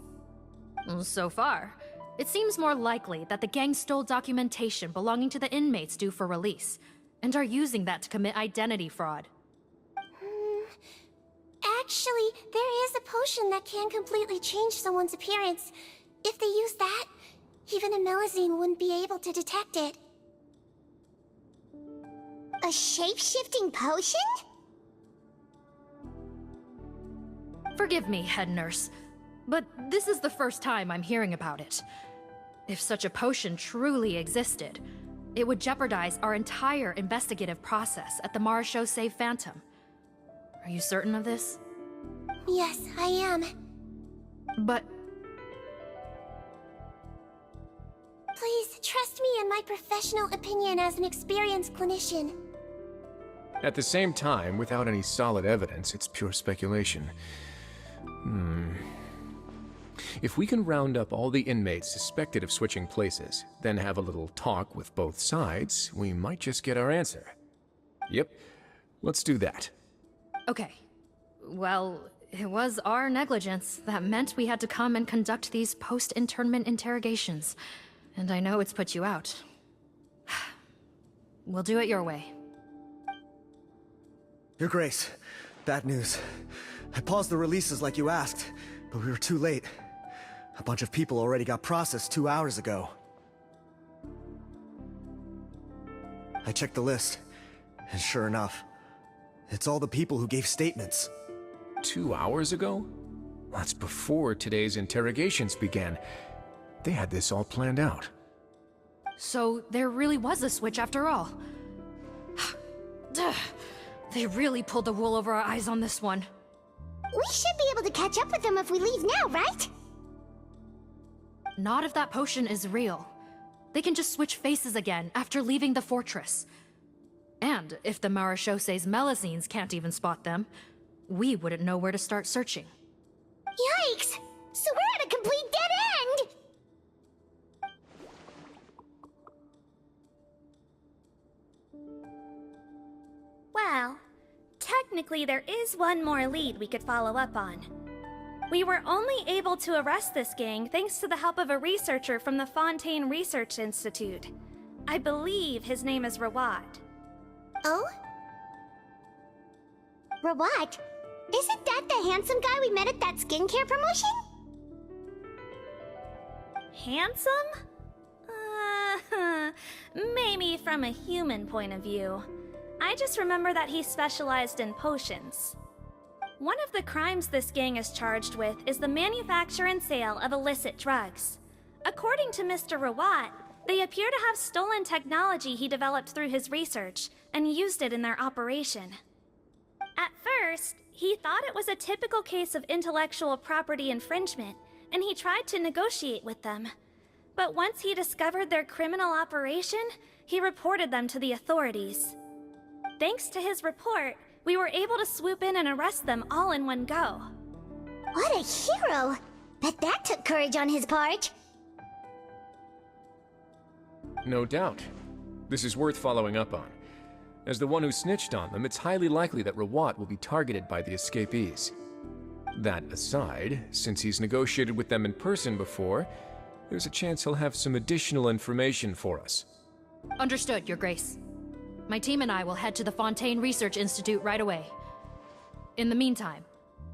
So far, it seems more likely that the gang stole documentation belonging to the inmates due for release, and are using that to commit identity fraud. Actually, there is a potion that can completely change someone's appearance. If they use that, even a Melazine wouldn't be able to detect it. A shape-shifting potion? Forgive me, head nurse, but this is the first time I'm hearing about it. If such a potion truly existed, it would jeopardize our entire investigative process at the Marechaussee Phantom. Are you certain of this? Yes, I am. But... Please, trust me in my professional opinion as an experienced clinician. At the same time, without any solid evidence, it's pure speculation. If we can round up all the inmates suspected of switching places, then have a little talk with both sides, we might just get our answer. Yep, let's do that. Okay. Well, it was our negligence that meant we had to come and conduct these post-internment interrogations. And I know it's put you out. We'll do it your way. Your Grace, bad news. I paused the releases like you asked, but we were too late. A bunch of people already got processed 2 hours ago. I checked the list, and sure enough, it's all the people who gave statements. 2 hours ago? That's before today's interrogations began. They had this all planned out. So there really was a switch after all. They really pulled the wool over our eyes on this one. We should be able to catch up with them if we leave now, right? Not if that potion is real. They can just switch faces again after leaving the fortress. And if the Marechaussee's Melazines can't even spot them, we wouldn't know where to start searching. Yikes! So we're at a complete dead end! Well, technically there is one more lead we could follow up on. We were only able to arrest this gang thanks to the help of a researcher from the Fontaine Research Institute. I believe his name is Rawat. Oh? Rawat? Isn't that the handsome guy we met at that skincare promotion? Handsome? Maybe from a human point of view. I just remember that he specialized in potions. One of the crimes this gang is charged with is the manufacture and sale of illicit drugs. According to Mr. Rawat, they appear to have stolen technology he developed through his research and used it in their operation. At first, he thought it was a typical case of intellectual property infringement, and he tried to negotiate with them. But once he discovered their criminal operation, he reported them to the authorities. Thanks to his report, we were able to swoop in and arrest them all in one go. What a hero! Bet that took courage on his part. No doubt. This is worth following up on. As the one who snitched on them, it's highly likely that Rawat will be targeted by the escapees. That aside, since he's negotiated with them in person before, there's a chance he'll have some additional information for us. Understood, Your Grace. My team and I will head to the Fontaine Research Institute right away. In the meantime,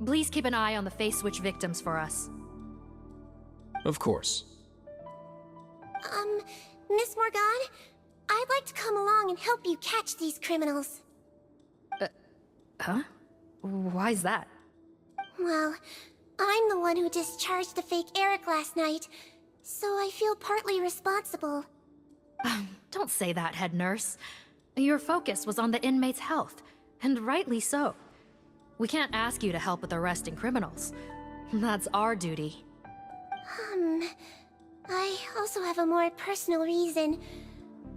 please keep an eye on the face switch victims for us. Of course. Miss Morgan, I'd like to come along and help you catch these criminals. Huh? Why's that? Well, I'm the one who discharged the fake Eric last night, so I feel partly responsible. Don't say that, head nurse. Your focus was on the inmates' health, and rightly so. We can't ask you to help with arresting criminals. That's our duty. I also have a more personal reason.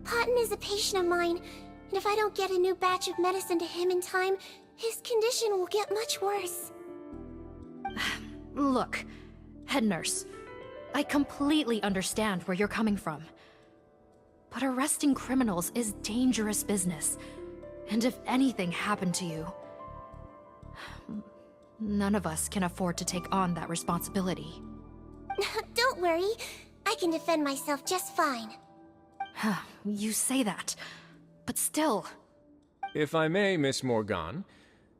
Cotton is a patient of mine, and if I don't get a new batch of medicine to him in time, his condition will get much worse. Look, head nurse, I completely understand where you're coming from. But arresting criminals is dangerous business. And if anything happened to you, none of us can afford to take on that responsibility. Don't worry, I can defend myself just fine. You say that, but still. If I may, Miss Morgan,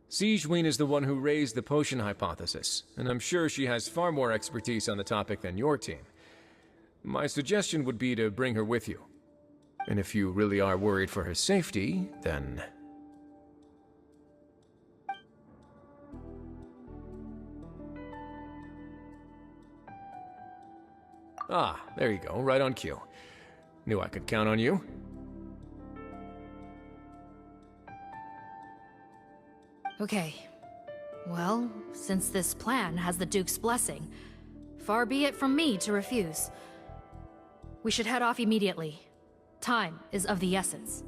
Sigewinne is the one who raised the potion hypothesis, and I'm sure she has far more expertise on the topic than your team. My suggestion would be to bring her with you. And if you really are worried for her safety, then... Ah, there you go, right on cue. Knew I could count on you. Okay. Well, since this plan has the Duke's blessing, far be it from me to refuse. We should head off immediately. Time is of the essence.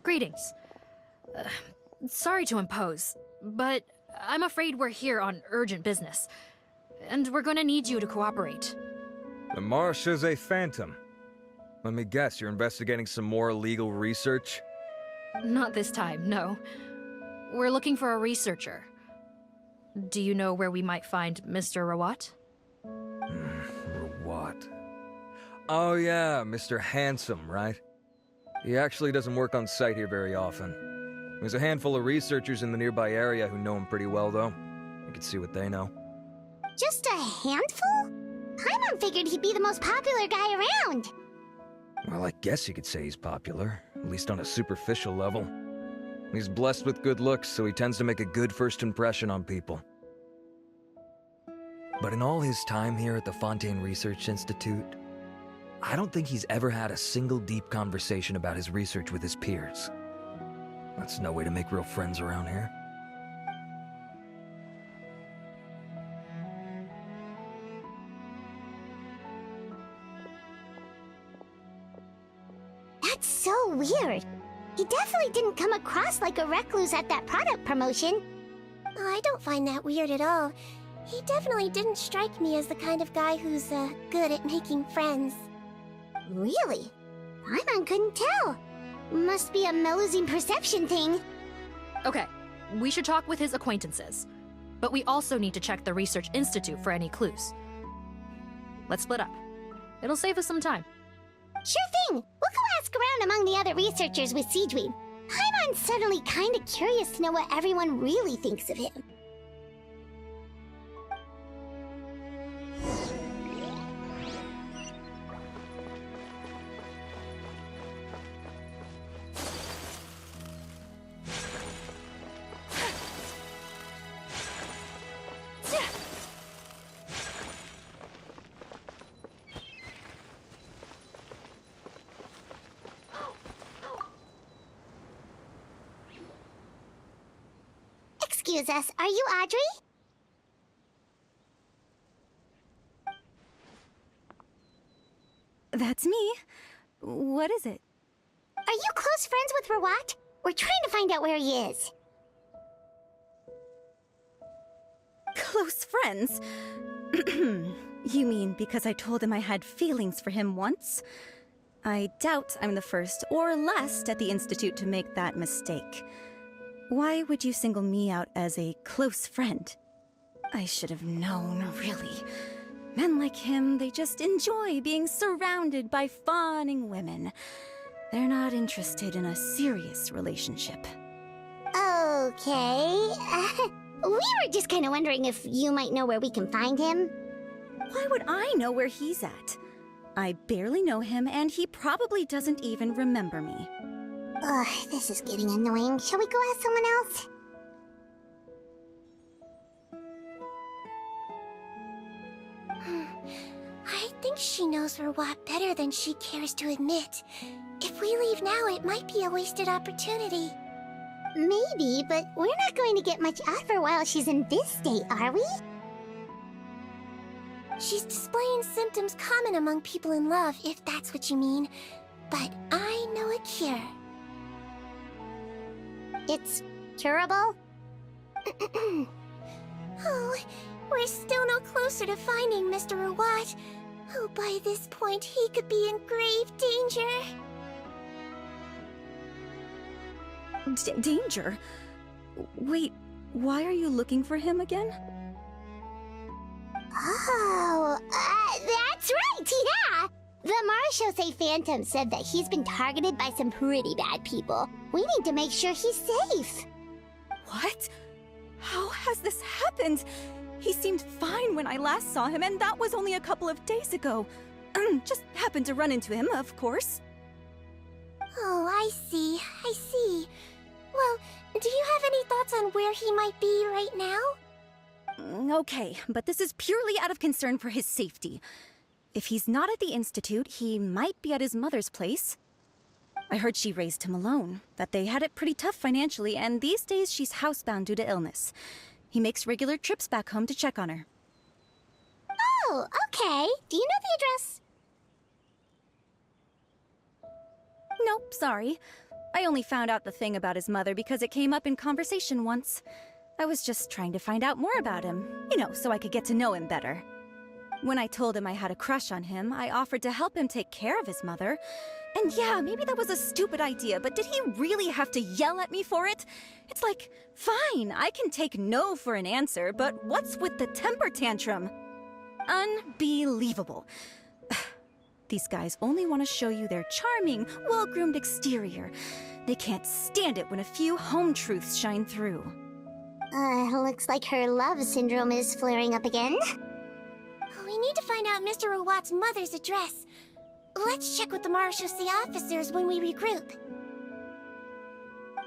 Greetings. Sorry to impose, but I'm afraid we're here on urgent business, and we're gonna need you to cooperate. The Marsh is a phantom. Let me guess, you're investigating some more illegal research? Not this time, no. We're looking for a researcher. Do you know where we might find Mr. Rawat? Rawat. Oh yeah, Mr. Handsome, right? He actually doesn't work on site here very often. There's a handful of researchers in the nearby area who know him pretty well, though. You can see what they know. Just a handful? Paimon figured he'd be the most popular guy around. Well, I guess you could say he's popular, at least on a superficial level. He's blessed with good looks, so he tends to make a good first impression on people. But in all his time here at the Fontaine Research Institute, I don't think he's ever had a single deep conversation about his research with his peers. That's no way to make real friends around here. That's so weird. He definitely didn't come across like a recluse at that product promotion. I don't find that weird at all. He definitely didn't strike me as the kind of guy who's, good at making friends. Really? Paimon couldn't tell. Must be a Melusine perception thing. Okay, we should talk with his acquaintances. But we also need to check the Research Institute for any clues. Let's split up. It'll save us some time. Sure thing. We'll go ask around among the other researchers with Sigewinne. Paimon's suddenly kinda curious to know what everyone really thinks of him. Excuse us, are you Audrey? That's me. What is it? Are you close friends with Rawat? We're trying to find out where he is. Close friends? You mean because I told him I had feelings for him once? I doubt I'm the first or last at the Institute to make that mistake. Why would you single me out as a close friend? I should have known, really. Men like him, they just enjoy being surrounded by fawning women. They're not interested in a serious relationship. Okay. We were just kind of wondering if you might know where we can find him. Why would I know where he's at? I barely know him, and he probably doesn't even remember me. Ugh, this is getting annoying. Shall we go ask someone else? I think she knows Rawat better than she cares to admit. If we leave now, it might be a wasted opportunity. Maybe, but we're not going to get much out of her while she's in this state, are we? She's displaying symptoms common among people in love, if that's what you mean. But I know a cure. It's curable? Oh, we're still no closer to finding Mr. Rawat. Oh, by this point, he could be in grave danger. Danger? Wait, why are you looking for him again? Oh, that's right, yeah! The Marshosei Phantom said that he's been targeted by some pretty bad people. We need to make sure he's safe. What? How has this happened? He seemed fine when I last saw him, and that was only a couple of days ago. Just happened to run into him, of course. Oh, I see. Well, do you have any thoughts on where he might be right now? Okay, but this is purely out of concern for his safety. If he's not at the Institute, he might be at his mother's place. I heard she raised him alone, that they had it pretty tough financially, and these days she's housebound due to illness. He makes regular trips back home to check on her. Oh, okay. Do you know the address? Nope, sorry. I only found out the thing about his mother because it came up in conversation once. I was just trying to find out more about him, so I could get to know him better. When I told him I had a crush on him, I offered to help him take care of his mother. And yeah, maybe that was a stupid idea, but did he really have to yell at me for it? It's like, fine, I can take no for an answer, but what's with the temper tantrum? Unbelievable. These guys only want to show you their charming, well-groomed exterior. They can't stand it when a few home truths shine through. Looks like her love syndrome is flaring up again. We need to find out Mr. Rawat's mother's address. Let's check with the Marshosei officers when we regroup.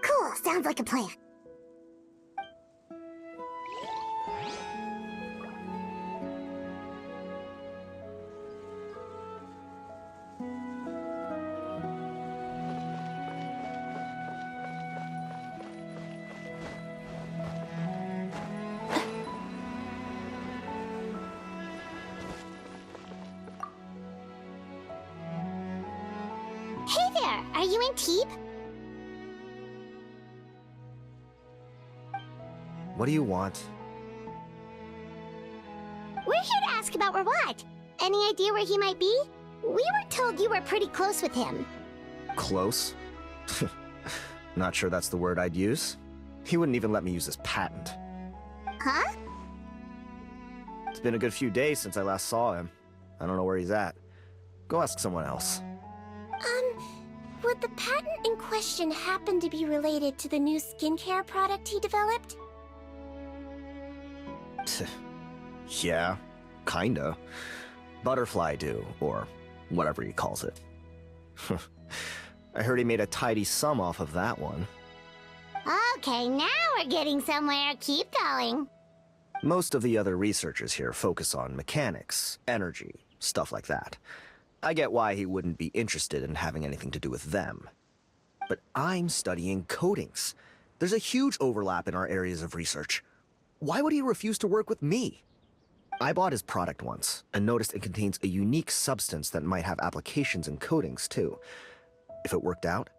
Cool, sounds like a plan. Hey there, are you in Teep? What do you want? We're here to ask about Rawat. Any idea where he might be? We were told you were pretty close with him. Close? Not sure that's the word I'd use. He wouldn't even let me use his patent. Huh? It's been a good few days since I last saw him. I don't know where he's at. Go ask someone else. Would the patent in question happen to be related to the new skincare product he developed? Yeah, kinda. Butterfly dew, or whatever he calls it. I heard he made a tidy sum off of that one. Okay, now we're getting somewhere. Keep going. Most of the other researchers here focus on mechanics, energy, stuff like that. I get why he wouldn't be interested in having anything to do with them. But I'm studying coatings. There's a huge overlap in our areas of research. Why would he refuse to work with me? I bought his product once, and noticed it contains a unique substance that might have applications and coatings, too. If it worked out,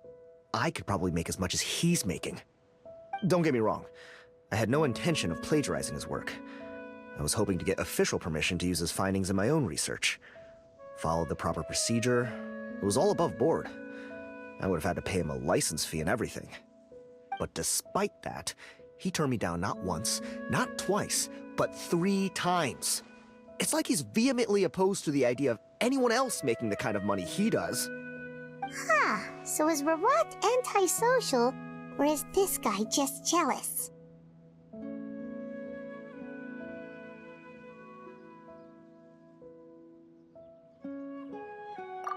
I could probably make as much as he's making. Don't get me wrong, I had no intention of plagiarizing his work. I was hoping to get official permission to use his findings in my own research. Followed the proper procedure. It was all above board. I would have had to pay him a license fee and everything. But despite that, he turned me down not once, not twice, but 3 times. It's like he's vehemently opposed to the idea of anyone else making the kind of money he does. Huh, so is Rawat antisocial, or is this guy just jealous?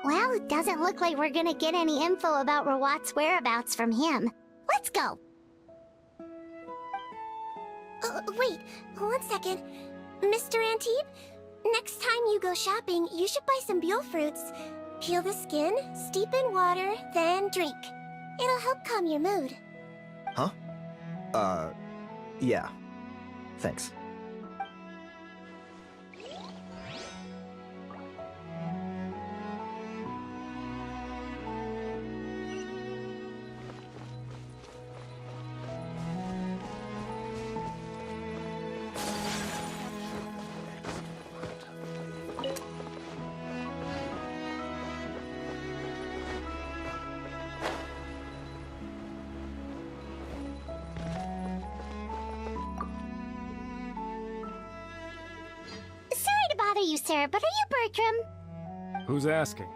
Well, it doesn't look like we're gonna get any info about Rawat's whereabouts from him. Let's go! Wait, 1 second. Mr. Antibes, next time you go shopping, you should buy some Buell fruits. Peel the skin, steep in water, then drink. It'll help calm your mood. Huh? Yeah. Thanks. You, sir, but are you Bertram? Who's asking?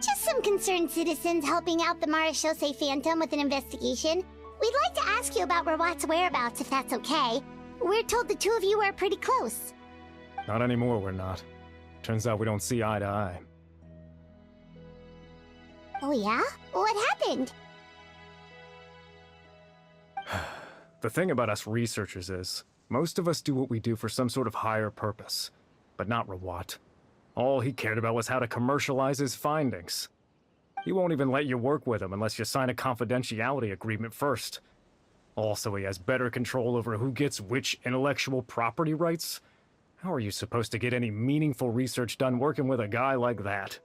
Just some concerned citizens helping out the Marechaussee Phantom with an investigation. We'd like to ask you about Rawat's whereabouts, if that's okay. We're told the 2 of you are pretty close. Not anymore, we're not. Turns out we don't see eye to eye. Oh yeah? What happened? The thing about us researchers is, most of us do what we do for some sort of higher purpose. But not Rawat. All he cared about was how to commercialize his findings. He won't even let you work with him unless you sign a confidentiality agreement first. Also, he has better control over who gets which intellectual property rights. How are you supposed to get any meaningful research done working with a guy like that?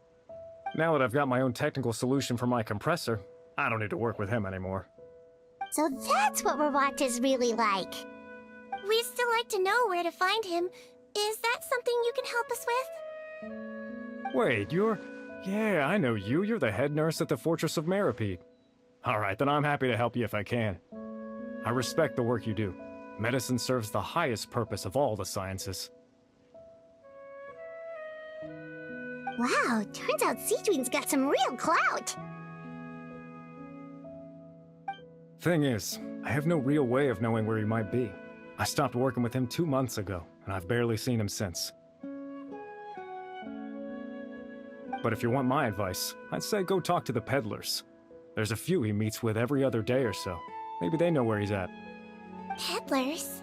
Now that I've got my own technical solution for my compressor, I don't need to work with him anymore. So that's what Rawat is really like. We'd still like to know where to find him. Is that something you can help us with? Wait, Yeah, I know you. You're the head nurse at the Fortress of Meripede. Alright, then I'm happy to help you if I can. I respect the work you do. Medicine serves the highest purpose of all the sciences. Wow, turns out Sigewinne's got some real clout. Thing is, I have no real way of knowing where he might be. I stopped working with him 2 months ago, and I've barely seen him since. But if you want my advice, I'd say go talk to the peddlers. There's a few he meets with every other day or so. Maybe they know where he's at. Peddlers?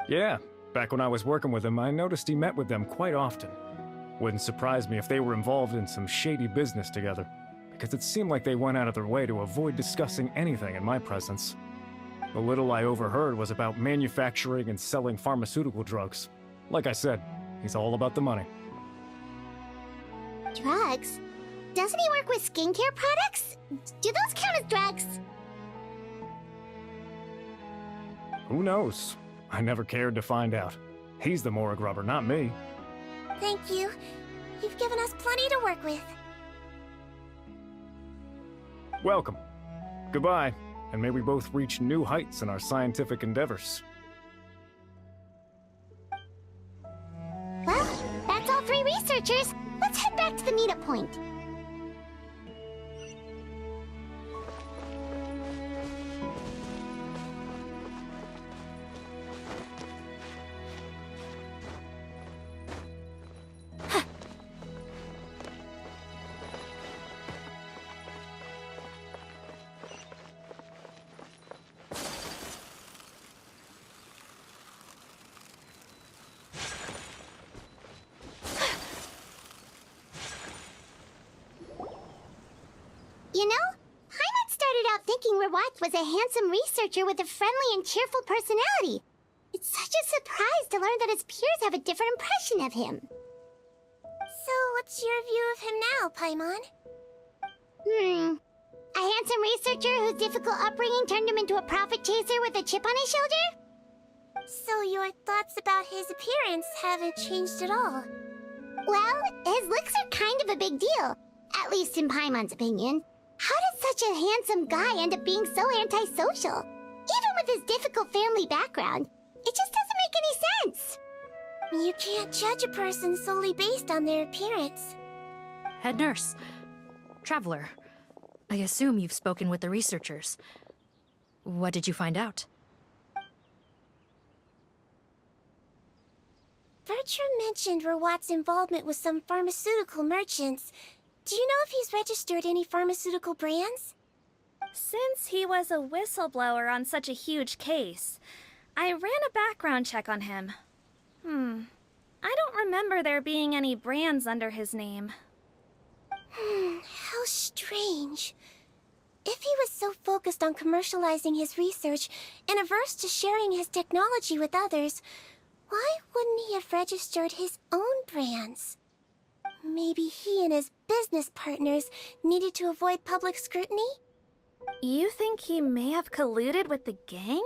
Yeah, back when I was working with him, I noticed he met with them quite often. Wouldn't surprise me if they were involved in some shady business together, because it seemed like they went out of their way to avoid discussing anything in my presence. The little I overheard was about manufacturing and selling pharmaceutical drugs. Like I said, he's all about the money. Drugs? Doesn't he work with skincare products? Do those count as drugs? Who knows? I never cared to find out. He's the Morag rubber, not me. Thank you. You've given us plenty to work with. Welcome. Goodbye, and may we both reach new heights in our scientific endeavors. Well, that's all 3 researchers. Let's head back to the meetup point. You know, Heimat started out thinking Rawat was a handsome researcher with a friendly and cheerful personality. It's such a surprised to learn that his peers have a different impression of him. So, what's your view of him now, Paimon? A handsome researcher whose difficult upbringing turned him into a profit chaser with a chip on his shoulder? So your thoughts about his appearance haven't changed at all? Well, his looks are kind of a big deal. At least in Paimon's opinion. How did such a handsome guy end up being so antisocial? Even with his difficult family background, it just doesn't make any sense. You can't judge a person solely based on their appearance. Head nurse. Traveler. I assume you've spoken with the researchers. What did you find out? Bertram mentioned Rawat's involvement with some pharmaceutical merchants. Do you know if he's registered any pharmaceutical brands? Since he was a whistleblower on such a huge case, I ran a background check on him. I don't remember there being any brands under his name. How strange. If he was so focused on commercializing his research and averse to sharing his technology with others, why wouldn't he have registered his own brands? Maybe he and his business partners needed to avoid public scrutiny? You think he may have colluded with the gang?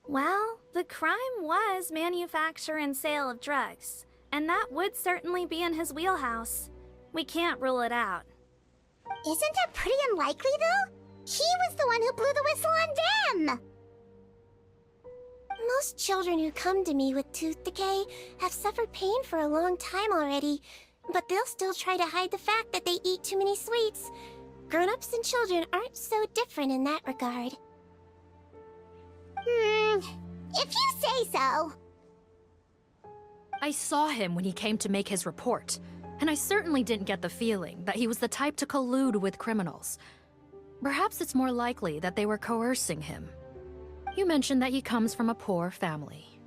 Well, the crime was manufacture and sale of drugs, and that would certainly be in his wheelhouse. We can't rule it out. Isn't that pretty unlikely, though? He was the one who blew the whistle on them! Most children who come to me with tooth decay have suffered pain for a long time already, but they'll still try to hide the fact that they eat too many sweets. Grown-ups and children aren't so different in that regard. If you say so. I saw him when he came to make his report, and I certainly didn't get the feeling that he was the type to collude with criminals. Perhaps it's more likely that they were coercing him. You mentioned that he comes from a poor family.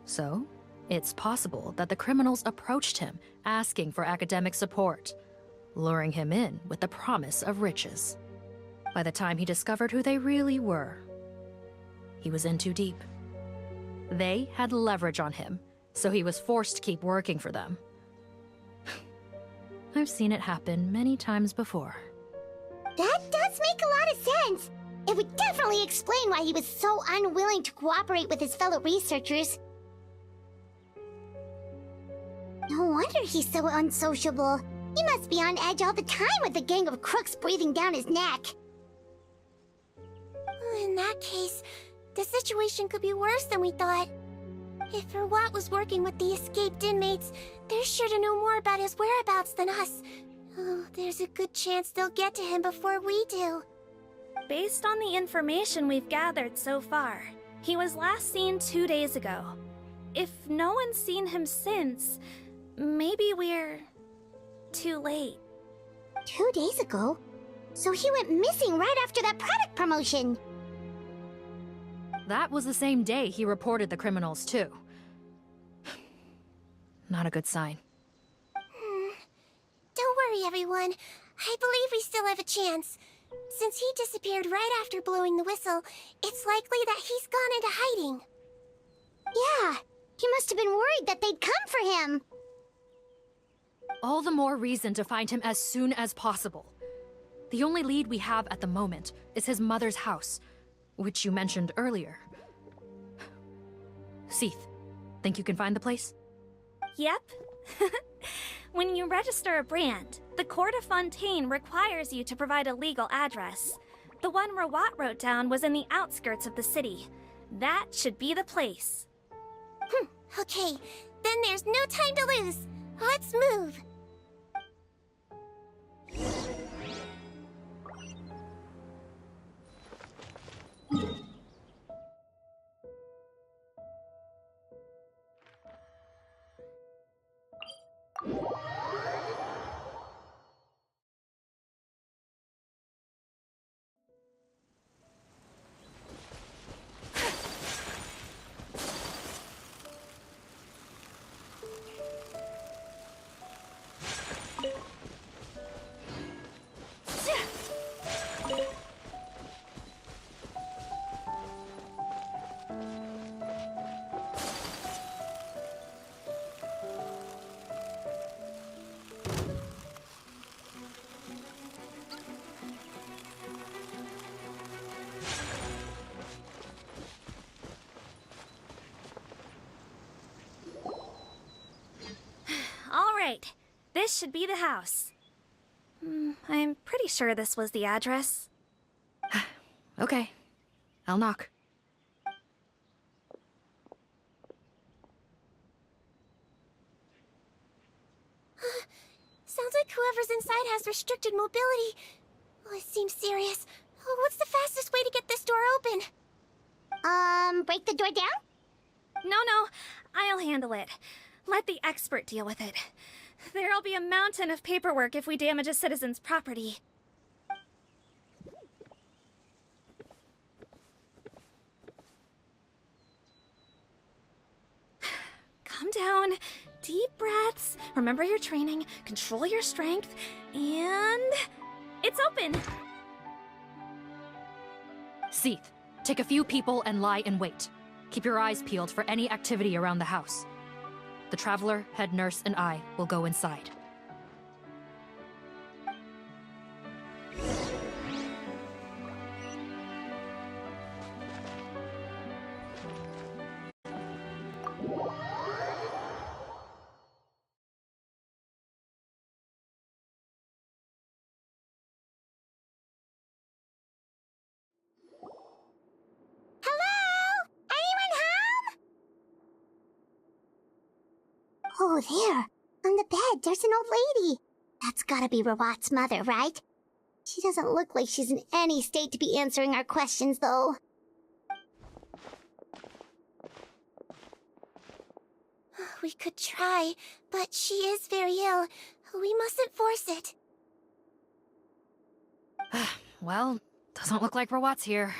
So, it's possible that the criminals approached him asking for academic support, luring him in with the promise of riches. By the time he discovered who they really were, he was in too deep. They had leverage on him, so he was forced to keep working for them. I've seen it happen many times before. That does make a lot of sense. It would definitely explain why he was so unwilling to cooperate with his fellow researchers. No wonder he's so unsociable. He must be on edge all the time with a gang of crooks breathing down his neck. In that case, the situation could be worse than we thought. If Rawat was working with the escaped inmates, they're sure to know more about his whereabouts than us. Oh, there's a good chance they'll get to him before we do. Based on the information we've gathered so far, he was last seen 2 days ago. If no one's seen him since, maybe we're too late. 2 days ago? So he went missing right after that product promotion. That was the same day he reported the criminals, too. Not a good sign. Don't worry, everyone. I believe we still have a chance. Since he disappeared right after blowing the whistle, it's likely that he's gone into hiding. Yeah, he must have been worried that they'd come for him. All the more reason to find him as soon as possible. The only lead we have at the moment is his mother's house, which you mentioned earlier. Seath, think you can find the place? Yep. When you register a brand, the Court of Fontaine requires you to provide a legal address. The one Rawat wrote down was in the outskirts of the city. That should be the place. Okay, then there's no time to lose. Let's move. Right. This should be the house. I'm pretty sure this was the address. Okay. I'll knock. Sounds like whoever's inside has restricted mobility. Oh, it seems serious. Oh, what's the fastest way to get this door open? Break the door down? No, I'll handle it. Let the expert deal with it. There'll be a mountain of paperwork if we damage a citizen's property. Calm down. Deep breaths. Remember your training. Control your strength. And... it's open! Seeth, take a few people and lie in wait. Keep your eyes peeled for any activity around the house. The Traveler, head nurse, and I will go inside. Oh, there. On the bed, there's an old lady. That's gotta be Rawat's mother, right? She doesn't look like she's in any state to be answering our questions, though. We could try, but she is very ill. We mustn't force it. Well, doesn't look like Rawat's here.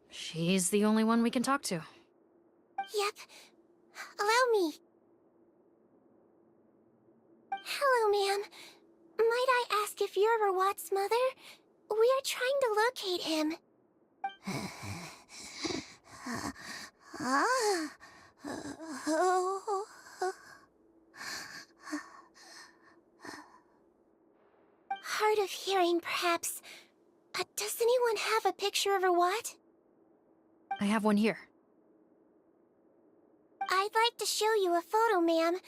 She's the only one we can talk to. Yep. Allow me. Hello, ma'am. Might I ask if you're Rawat's mother? We are trying to locate him. Hard of hearing, perhaps. Does anyone have a picture of Rawat? I have one here. I'd like to show you a photo, ma'am.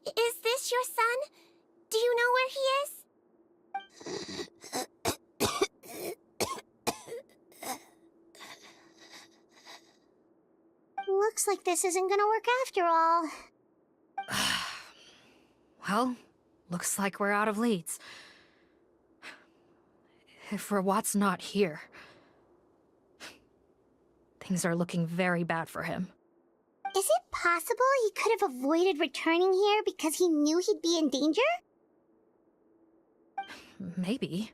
Is this your son? Do you know where he is? Looks like this isn't gonna work after all. Well, looks like we're out of leads. If Rawat's not here, things are looking very bad for him. Is it possible he could have avoided returning here because he knew he'd be in danger? Maybe.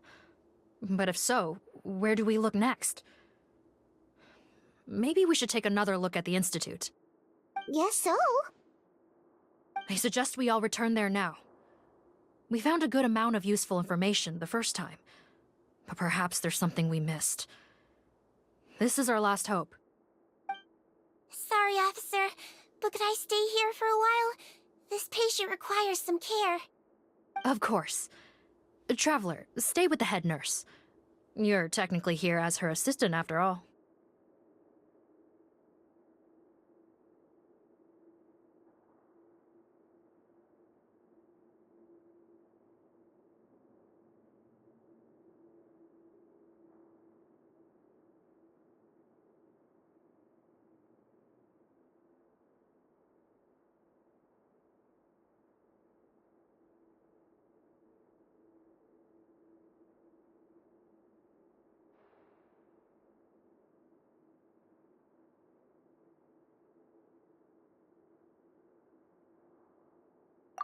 But if so, where do we look next? Maybe we should take another look at the Institute. Guess so. I suggest we all return there now. We found a good amount of useful information the first time, but perhaps there's something we missed. This is our last hope. Sorry, officer, but could I stay here for a while? This patient requires some care. Of course. Traveler, stay with the head nurse. You're technically here as her assistant after all.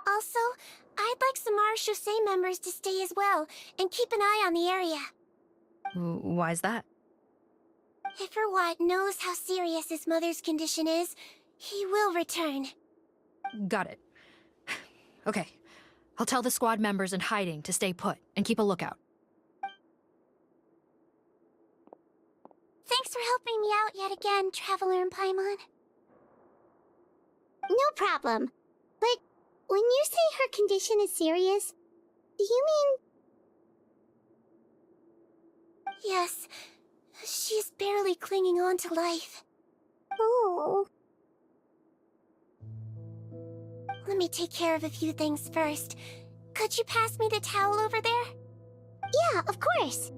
Also, I'd like some Marechaussee members to stay as well, and keep an eye on the area. Why's that? If Rawat knows how serious his mother's condition is, he will return. Got it. Okay. I'll tell the squad members in hiding to stay put and keep a lookout. Thanks for helping me out yet again, Traveler and Paimon. No problem. But when you say her condition is serious, do you mean... Yes. She's barely clinging on to life. Oh. Let Let me take care of a few things first. Could you pass me the towel over there? Yeah, of course.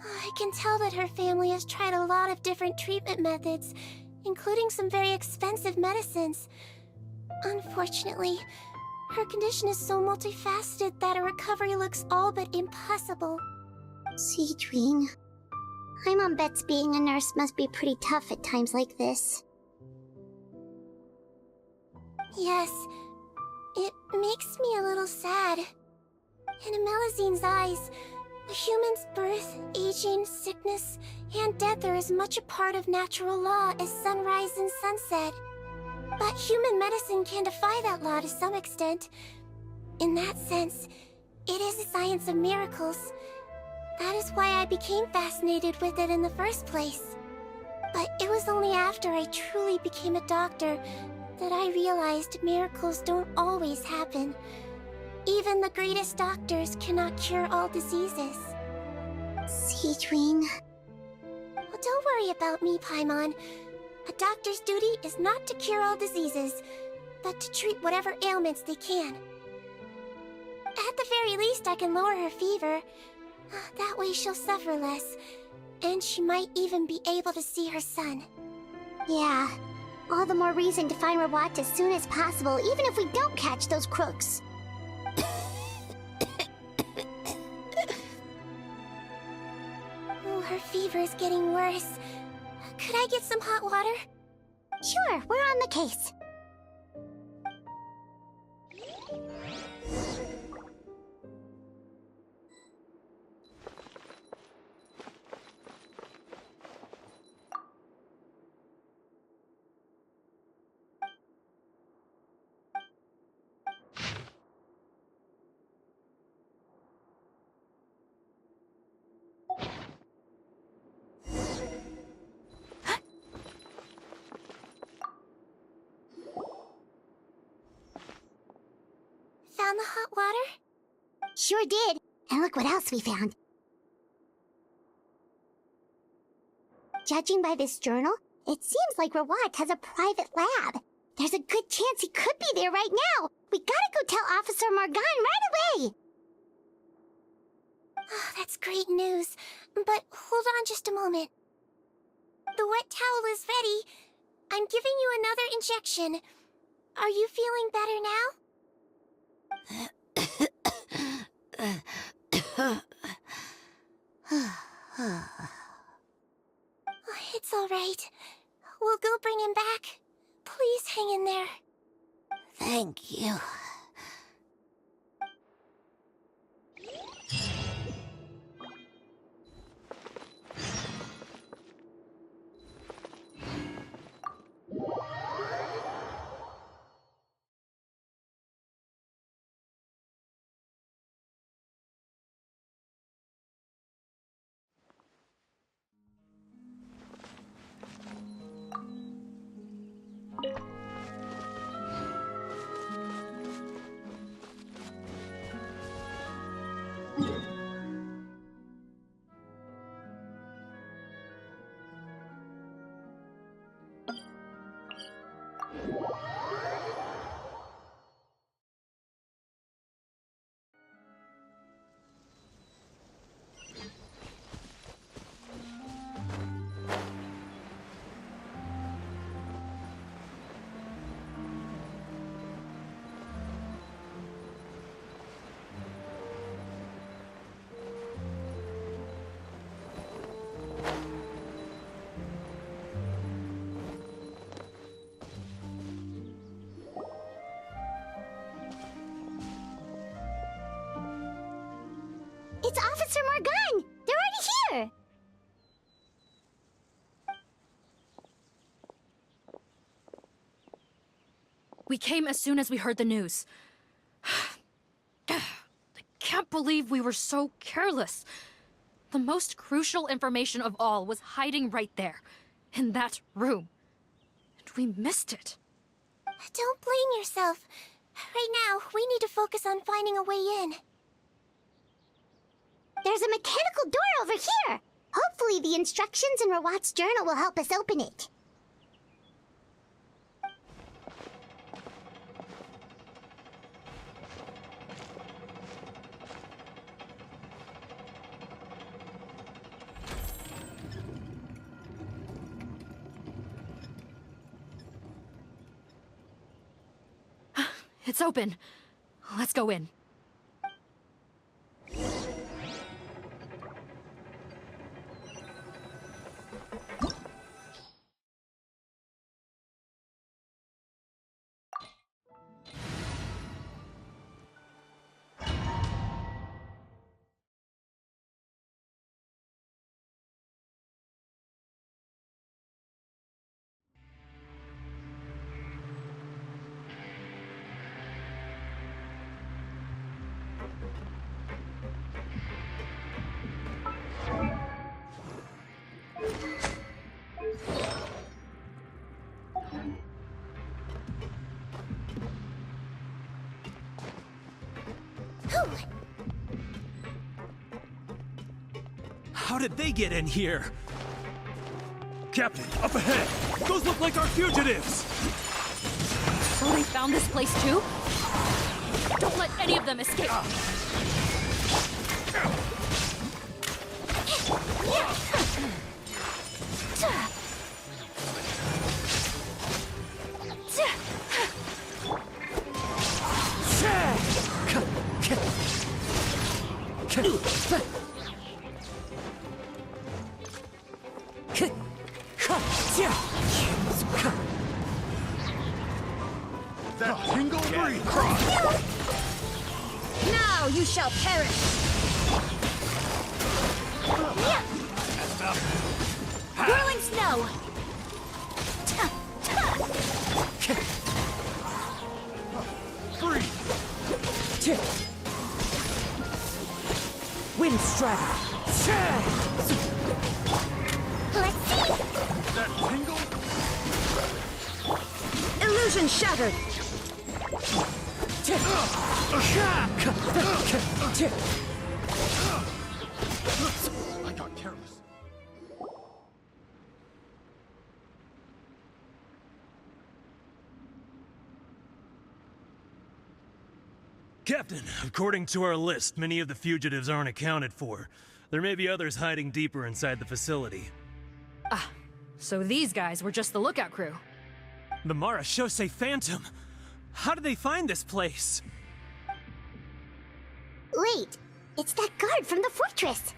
I can tell that her family has tried a lot of different treatment methods, including some very expensive medicines. Unfortunately, her condition is so multifaceted that a recovery looks all but impossible. Sigewinne, my mom bets being a nurse must be pretty tough at times like this. Yes, it makes me a little sad. In Melizine's eyes, a human's birth, aging, sickness, and death are as much a part of natural law as sunrise and sunset. But human medicine can defy that law to some extent. In that sense, it is a science of miracles. That is why I became fascinated with it in the first place. But it was only after I truly became a doctor that I realized miracles don't always happen. Even the greatest doctors cannot cure all diseases. Sigewinne. Well, don't worry about me, Paimon. A doctor's duty is not to cure all diseases, but to treat whatever ailments they can. At the very least, I can lower her fever. That way she'll suffer less, and she might even be able to see her son. Yeah, all the more reason to find Rawat as soon as possible, even if we don't catch those crooks. Oh, her fever is getting worse. Could I get some hot water? Sure, we're on the case. Found the hot water? Sure did. And look what else we found. Judging by this journal, it seems like Rawat has a private lab. There's a good chance he could be there right now. We gotta go tell Officer Morgan right away. Oh, that's great news. But hold on just a moment. The wet towel is ready. I'm giving you another injection. Are you feeling better now? It's all right. We'll go bring him back. Please hang in there. Thank you. It's Officer Morgan! They're already here! We came as soon as we heard the news. I can't believe we were so careless. The most crucial information of all was hiding right there, in that room. And we missed it. Don't blame yourself. Right now, we need to focus on finding a way in. There's a mechanical door over here. Hopefully the instructions in Rawat's journal will help us open it. It's open. Let's go in. How did they get in here? Captain, up ahead! Those look like our fugitives! So they found this place too? Don't let any of them escape! That tingle breeze cross! Now you shall perish! Whirling snow! Wind Strider! Let's see! That tingle? Illusion shattered! I got careless. Captain, according to our list, many of the fugitives aren't accounted for. There may be others hiding deeper inside the facility. Ah, so these guys were just the lookout crew. The Marashose Phantom! How did they find this place? Wait, it's that guard from the fortress.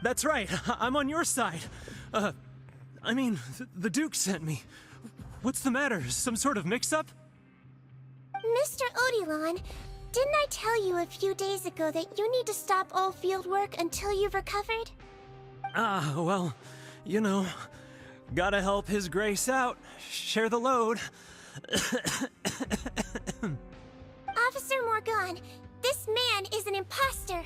That's right, I'm on your side. I mean, the Duke sent me. What's the matter? Some sort of mix-up? Mr. Odilon, didn't I tell you a few days ago that you need to stop all field work until you've recovered? Ah, well, you know, gotta help His Grace out. Share the load. Officer Morgan, this man is an imposter.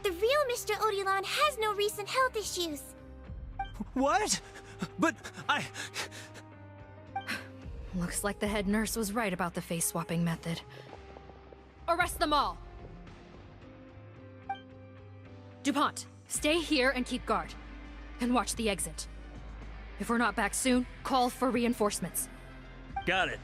The real Mr. Odilon has no recent health issues. What? But Looks like the head nurse was right about the face-swapping method. Arrest them all! DuPont, stay here and keep guard. And watch the exit. If we're not back soon, call for reinforcements. got it.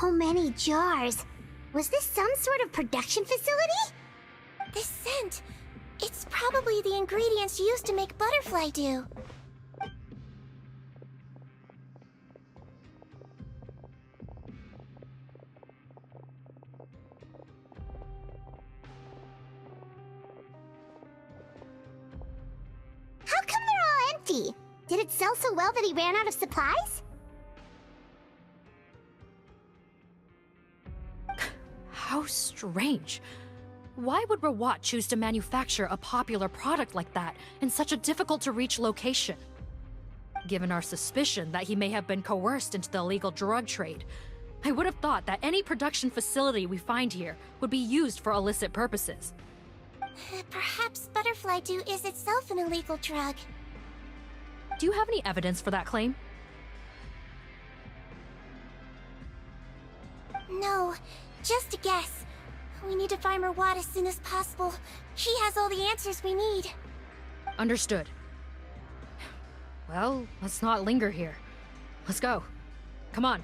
So many jars. Was this some sort of production facility? This scent, it's probably the ingredients used to make butterfly dew. How come they're all empty? Did it sell so well that he ran out of supplies? How strange. Why would Rawat choose to manufacture a popular product like that in such a difficult-to-reach location? Given our suspicion that he may have been coerced into the illegal drug trade, I would have thought that any production facility we find here would be used for illicit purposes. Perhaps butterfly dew is itself an illegal drug. Do you have any evidence for that claim? No, just a guess. We need to find Rawat as soon as possible. He has all the answers we need. Understood. Well, let's not linger here. Let's go. Come on.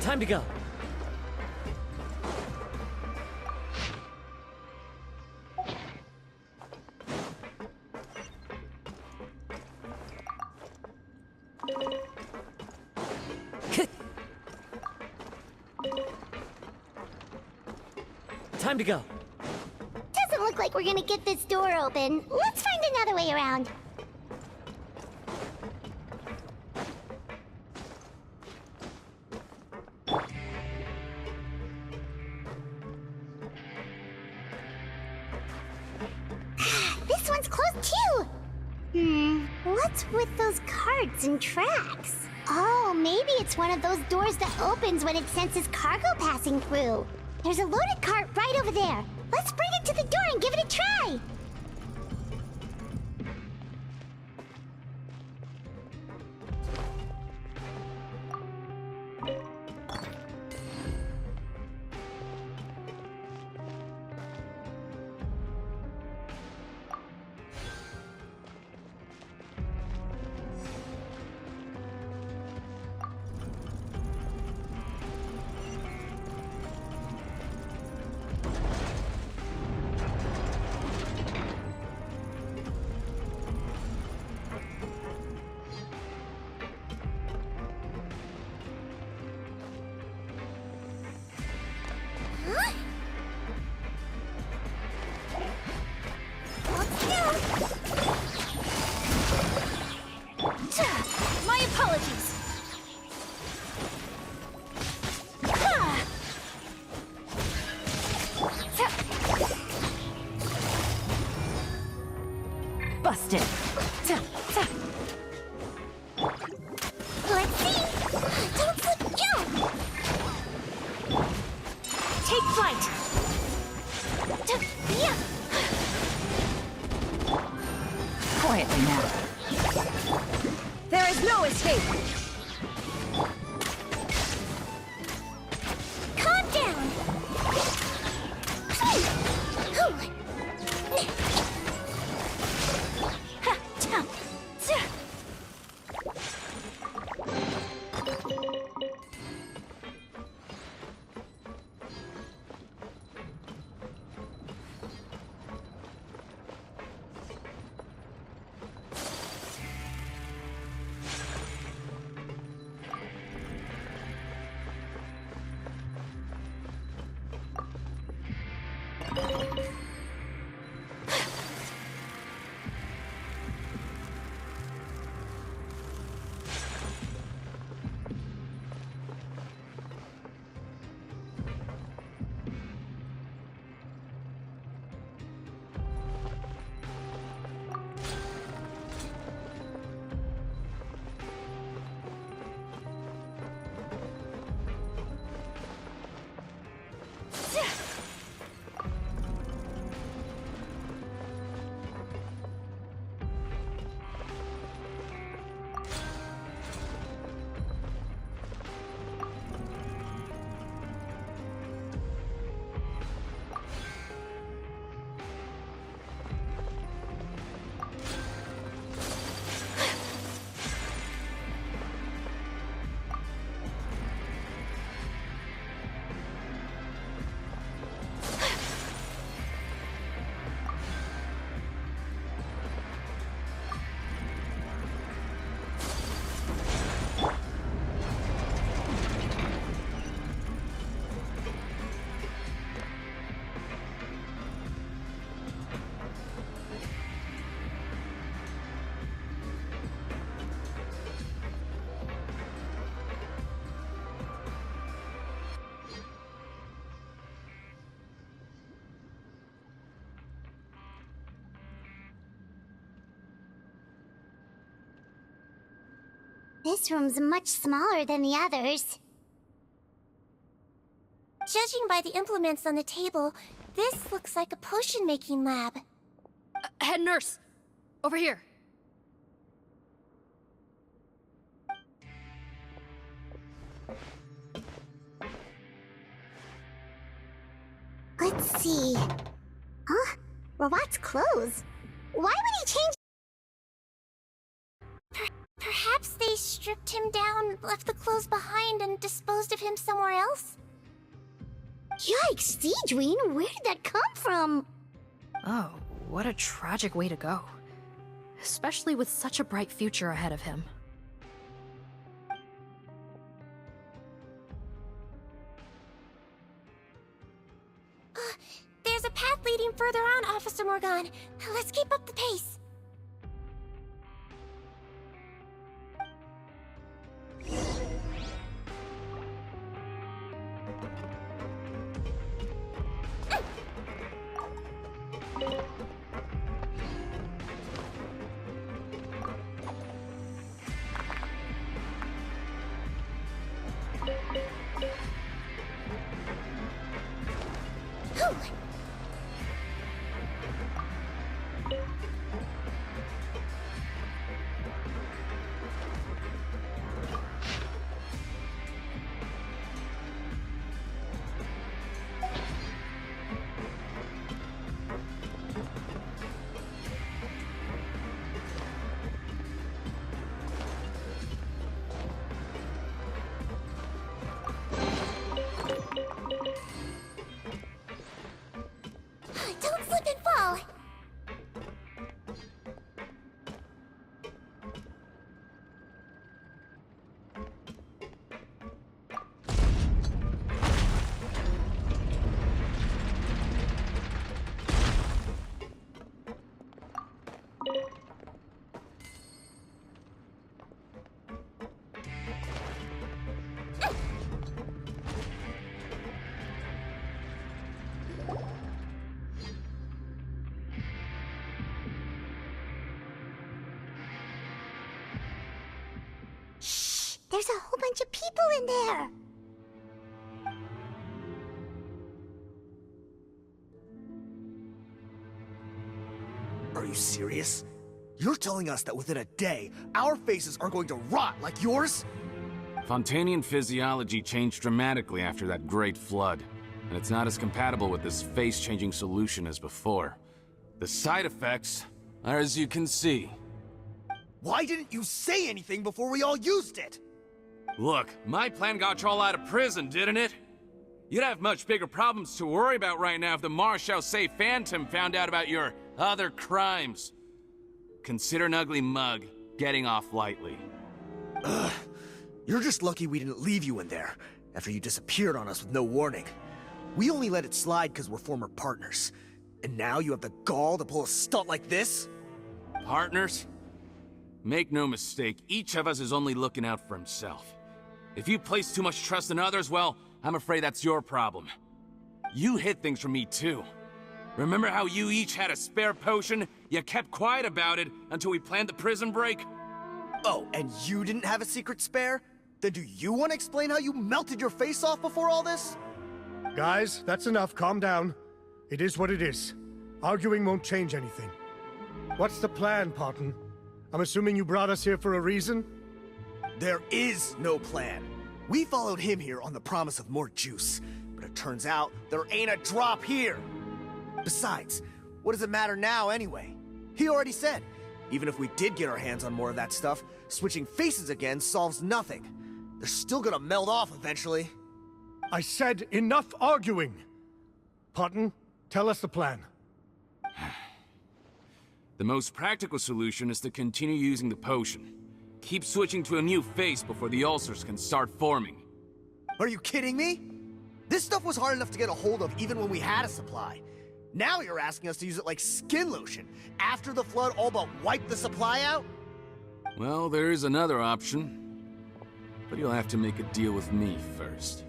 Time to go. Time to go. Doesn't look like we're gonna get this door open. Let's find another way around. This one's closed too! What's with those carts and tracks? Oh, maybe it's one of those doors that opens when it senses cargo passing through. There's a loaded cart right over there. Let's bring it to the door and give it a try. This room's much smaller than the others. Judging by the implements on the table, this looks like a potion-making lab. Head nurse! Over here! Let's see. Huh? Robot's clothes. Why would he change? Perhaps they stripped him down, left the clothes behind, and disposed of him somewhere else? Yikes, Sigewinne, where did that come from? Oh, what a tragic way to go. Especially with such a bright future ahead of him. There's a path leading further on, Officer Morgan. Let's keep up the pace. Don't slip and fall! There's a whole bunch of people in there. Are you serious? You're telling us that within a day, our faces are going to rot like yours? Fontanian physiology changed dramatically after that great flood, and it's not as compatible with this face-changing solution as before. The side effects are as you can see. Why didn't you say anything before we all used it? Look, my plan got you all out of prison, didn't it? You'd have much bigger problems to worry about right now if the Marshal Say Phantom found out about your other crimes. Consider an ugly mug getting off lightly. Ugh. You're just lucky we didn't leave you in there after you disappeared on us with no warning. We only let it slide because we're former partners. And now you have the gall to pull a stunt like this? Partners? Make no mistake, each of us is only looking out for himself. If you place too much trust in others, well, I'm afraid that's your problem. You hid things from me too. Remember how you each had a spare potion? You kept quiet about it until we planned the prison break? Oh, and you didn't have a secret spare? Then do you want to explain how you melted your face off before all this? Guys, that's enough. Calm down. It is what it is. Arguing won't change anything. What's the plan, Parton? I'm assuming you brought us here for a reason? There is no plan. We followed him here on the promise of more juice, but it turns out there ain't a drop here. Besides, what does it matter now anyway? He already said, even if we did get our hands on more of that stuff, switching faces again solves nothing. They're still gonna meld off eventually. I said enough arguing! Parton, tell us the plan. The most practical solution is to continue using the potion. Keep switching to a new face before the ulcers can start forming. Are you kidding me? This stuff was hard enough to get a hold of even when we had a supply. Now you're asking us to use it like skin lotion, after the flood all but wiped the supply out? Well, there is another option. But you'll have to make a deal with me first.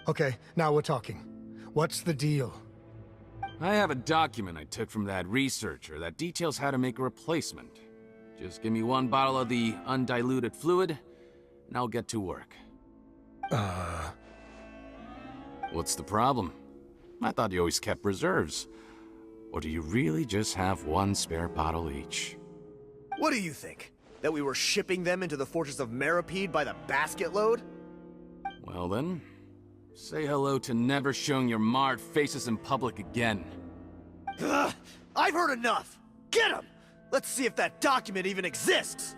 Okay, now we're talking. What's the deal? I have a document I took from that researcher that details how to make a replacement. Just give me one bottle of the undiluted fluid, and I'll get to work. What's the problem? I thought you always kept reserves. Or do you really just have one spare bottle each? What do you think? That we were shipping them into the fortress of Meripede by the basket load? Well then, say hello to never showing your marred faces in public again. Ugh, I've heard enough! Get him! Let's see if that document even exists!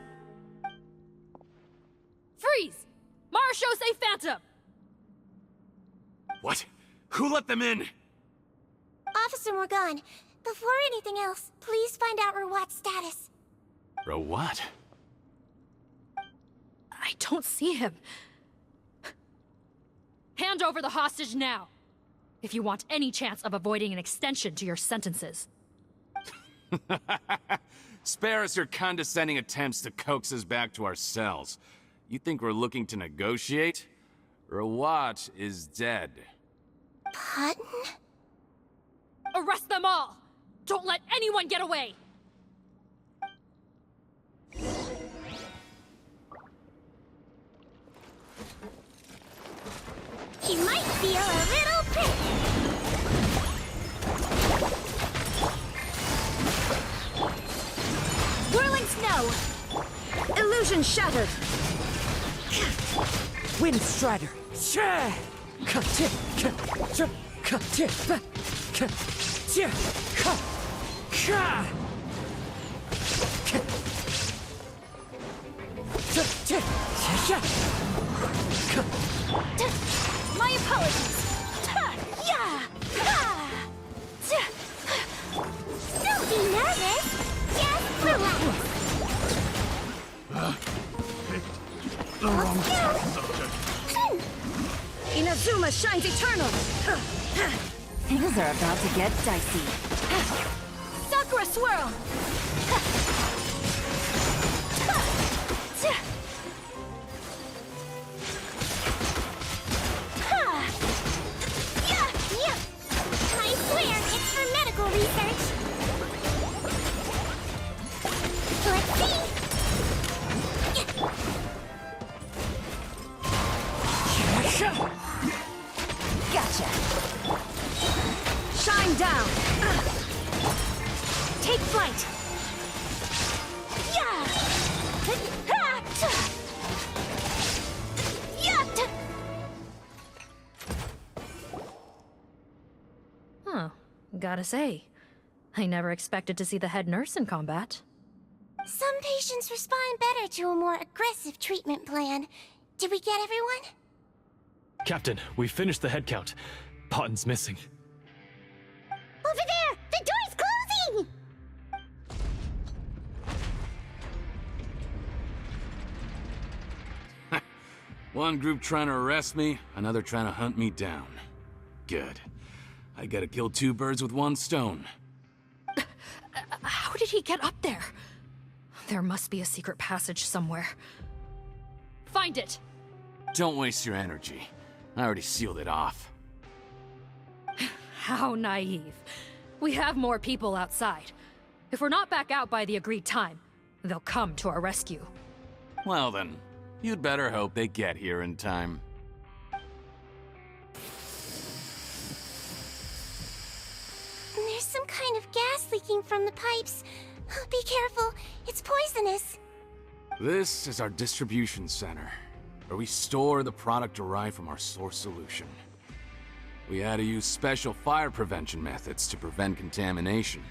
Freeze! Marshall, say Phantom! What? Who let them in? Officer Morgan, before anything else, please find out Rawat's status. What? I don't see him. Hand over the hostage now, if you want any chance of avoiding an extension to your sentences. Spare us your condescending attempts to coax us back to our cells. You think we're looking to negotiate? Rawat is dead. Pardon? Arrest them all! Don't let anyone get away! He might feel a little prick. Whirling snow! Illusion shattered! Wind Strider. My apologies! Don't be nervous. Just relax. Inazuma shines eternal! Things are about to get dicey. Sakura swirl! I swear, it's for medical research. Let's see. Gotcha! Shine down! Take flight! Huh. Gotta say, I never expected to see the head nurse in combat. Some patients respond better to a more aggressive treatment plan. Did we get everyone? Captain, we finished the head count. Potten's missing. Over there! The door's closing! One group trying to arrest me, another trying to hunt me down. Good. I gotta kill two birds with one stone. How did he get up there? There must be a secret passage somewhere. Find it! Don't waste your energy. I already sealed it off. How naive. We have more people outside. If we're not back out by the agreed time, they'll come to our rescue. Well then, you'd better hope they get here in time. There's some kind of gas leaking from the pipes. Be careful, it's poisonous. This is our distribution center, where we store the product derived from our source solution. We had to use special fire prevention methods to prevent contamination.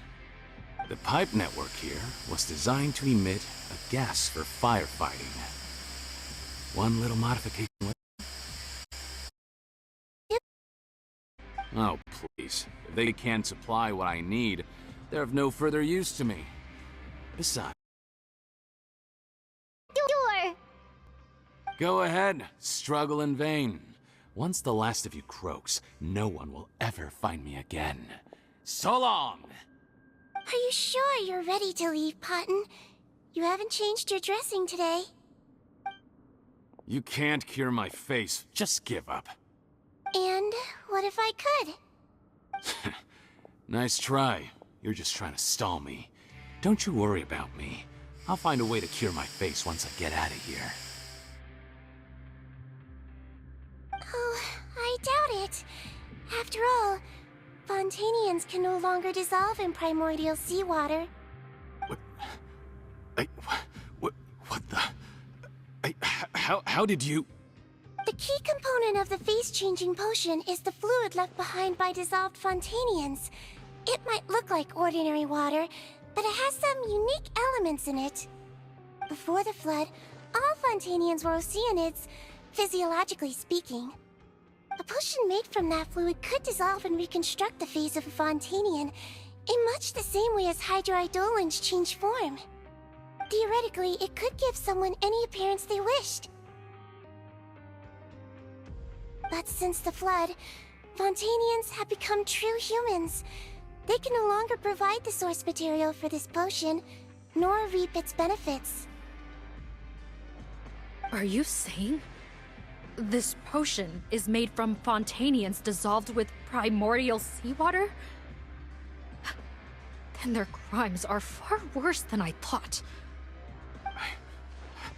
The pipe network here was designed to emit a gas for firefighting. One little modification. Oh, please. If they can't supply what I need, they're of no further use to me. Besides... Door! Go ahead, struggle in vain. Once the last of you croaks, no one will ever find me again. So long! Are you sure you're ready to leave, Potten? You haven't changed your dressing today. You can't cure my face, just give up. And what if I could? Nice try. You're just trying to stall me. Don't you worry about me. I'll find a way to cure my face once I get out of here. Oh, I doubt it. After all, Fontanians can no longer dissolve in primordial seawater. What the... How did you... The key component of the face-changing potion is the fluid left behind by dissolved Fontanians. It might look like ordinary water, but it has some unique elements in it. Before the flood, all Fontanians were oceanids, physiologically speaking. A potion made from that fluid could dissolve and reconstruct the face of a Fontanian in much the same way as hydroidolins change form. Theoretically, it could give someone any appearance they wished. But since the flood, Fontanians have become true humans. They can no longer provide the source material for this potion, nor reap its benefits. Are you saying this potion is made from Fontanians dissolved with primordial seawater? Then their crimes are far worse than I thought.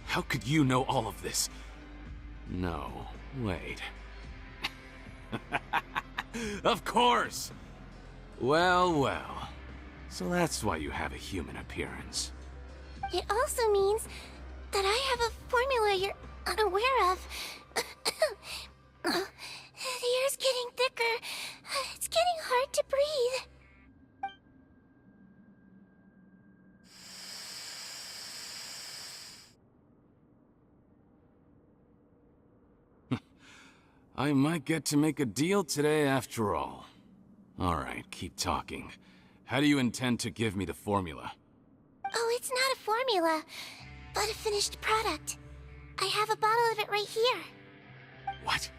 How could you know all of this? No, wait. Of course! Well. So that's why you have a human appearance. It also means that I have a formula you're unaware of. The air's getting thicker. It's getting hard to breathe. I might get to make a deal today after all. Alright, keep talking. How do you intend to give me the formula? Oh, it's not a formula, but a finished product. I have a bottle of it right here. What?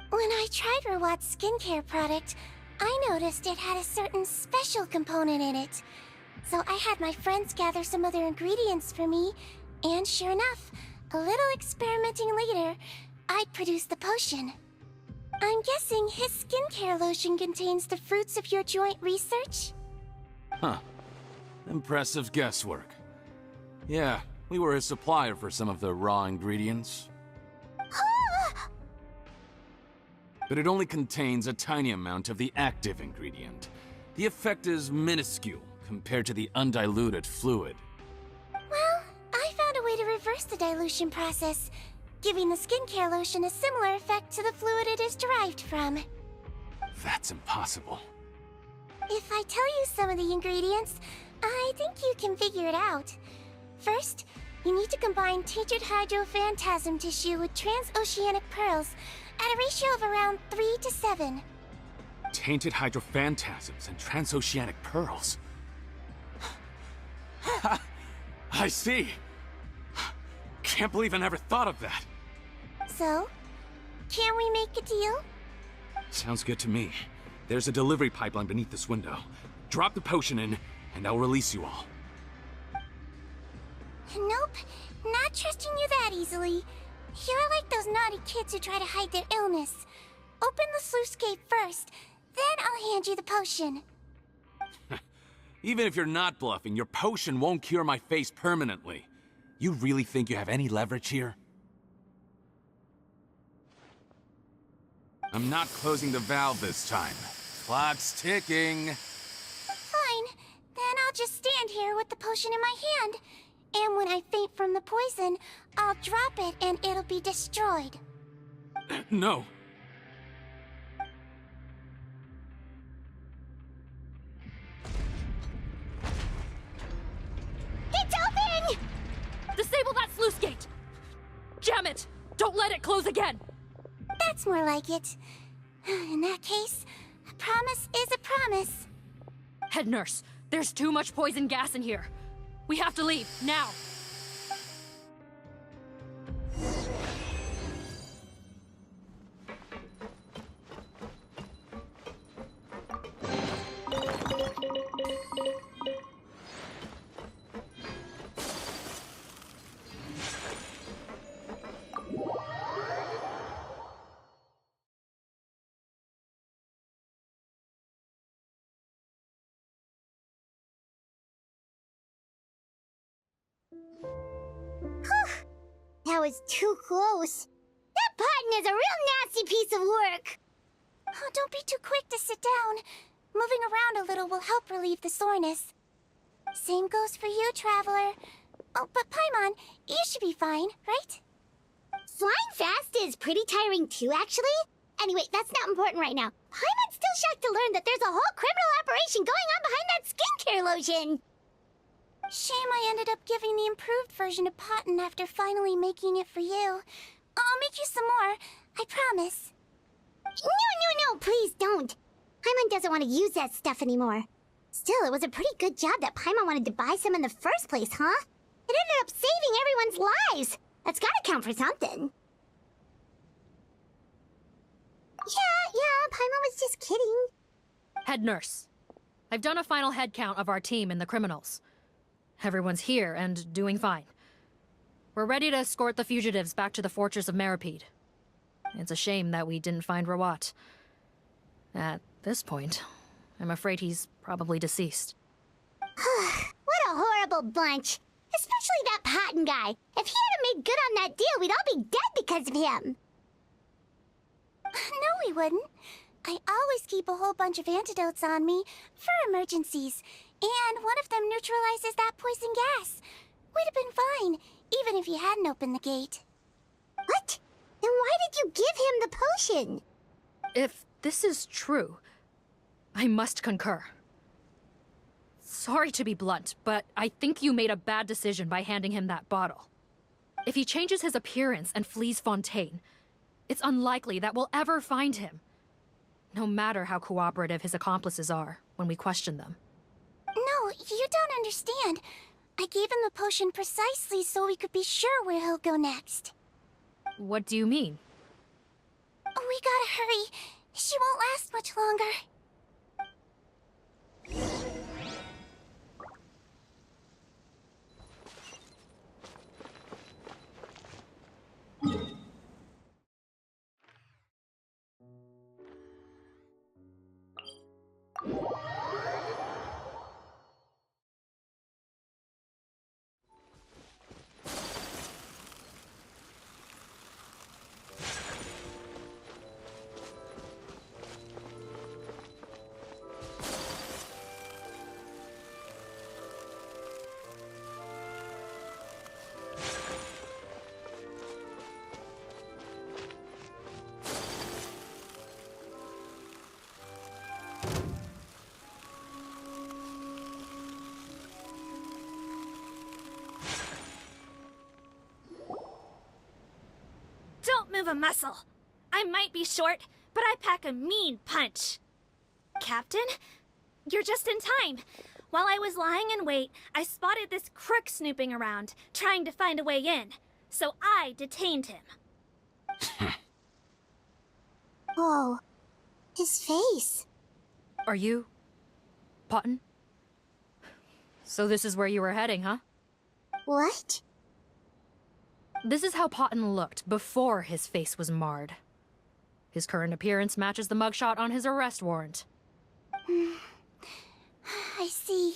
When I tried Rawat's skincare product, I noticed it had a certain special component in it. So I had my friends gather some other ingredients for me, and sure enough, a little experimenting later, I'd produced the potion. I'm guessing his skincare lotion contains the fruits of your joint research? Huh. Impressive guesswork. Yeah, we were his supplier for some of the raw ingredients. But it only contains a tiny amount of the active ingredient. The effect is minuscule compared to the undiluted fluid. Well, I found a way to reverse the dilution process, giving the skincare lotion a similar effect to the fluid it is derived from. That's impossible. If I tell you some of the ingredients, I think you can figure it out. First, you need to combine tainted hydrophantasm tissue with transoceanic pearls at a ratio of around 3 to 7. Tainted hydrophantasms and transoceanic pearls. I see. Can't believe I never thought of that. So, can we make a deal? Sounds good to me. There's a delivery pipeline beneath this window. Drop the potion in, and I'll release you all. Nope, not trusting you that easily. You're like those naughty kids who try to hide their illness. Open the sluice gate first, then I'll hand you the potion. Even if you're not bluffing, your potion won't cure my face permanently. You really think you have any leverage here? I'm not closing the valve this time. Clock's ticking. Fine, then I'll just stand here with the potion in my hand. And when I faint from the poison, I'll drop it and it'll be destroyed. No. It's open! Disable that sluice gate! Jam it! Don't let it close again! That's more like it. In that case, a promise is a promise. Head nurse, there's too much poison gas in here. We have to leave, now! Whew. That was too close. That button is a real nasty piece of work. Oh, don't be too quick to sit down. Moving around a little will help relieve the soreness. Same goes for you, Traveler. Oh, but Paimon, you should be fine, right? Flying fast is pretty tiring too, actually. Anyway, that's not important right now. Paimon's still shocked to learn that there's a whole criminal operation going on behind that skincare lotion. Shame I ended up giving the improved version to Potten after finally making it for you. I'll make you some more, I promise. No, please don't. Paimon doesn't want to use that stuff anymore. Still, it was a pretty good job that Paimon wanted to buy some in the first place, huh? It ended up saving everyone's lives. That's gotta count for something. Yeah, Paimon was just kidding. Head nurse. I've done a final head count of our team and the criminals. Everyone's here and doing fine. We're ready to escort the fugitives back to the fortress of Meripede. It's a shame that we didn't find Rawat. At this point, I'm afraid he's probably deceased. What a horrible bunch. Especially that Potten guy. If he hadn't made good on that deal, we'd all be dead because of him. No, we wouldn't. I always keep a whole bunch of antidotes on me for emergencies, and one of them neutralizes that poison gas. We'd have been fine, even if you hadn't opened the gate. What? Then why did you give him the potion? If this is true, I must concur. Sorry to be blunt, but I think you made a bad decision by handing him that bottle. If he changes his appearance and flees Fontaine, it's unlikely that we'll ever find him. No matter how cooperative his accomplices are when we question them. No, you don't understand. I gave him the potion precisely so we could be sure where he'll go next. What do you mean? We gotta hurry. She won't last much longer. Don't move a muscle. I might be short, but I pack a mean punch. Captain, you're just in time. While I was lying in wait, I spotted this crook snooping around, trying to find a way in. So I detained him. Oh, his face. Are you... Potten? So this is where you were heading, huh? What? This is how Potten looked before his face was marred. His current appearance matches the mugshot on his arrest warrant. I see.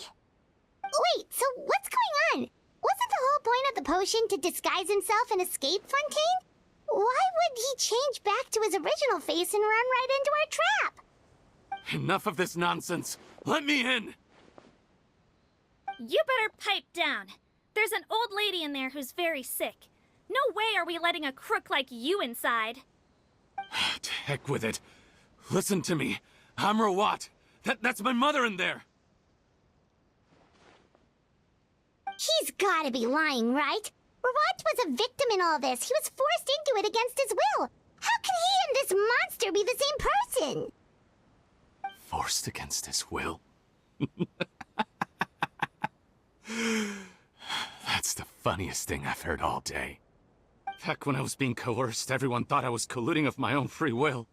Wait, so what's going on? Wasn't the whole point of the potion to disguise himself and escape Fontaine? Why would he change back to his original face and run right into our trap? Enough of this nonsense. Let me in! You better pipe down. There's an old lady in there who's very sick. No way are we letting a crook like you inside. To heck with it. Listen to me. I'm Rawat. That's my mother in there. He's gotta be lying, right? Rawat was a victim in all this. He was forced into it against his will. How can he and this monster be the same person? Forced against his will? That's the funniest thing I've heard all day. Back when I was being coerced, everyone thought I was colluding of my own free will.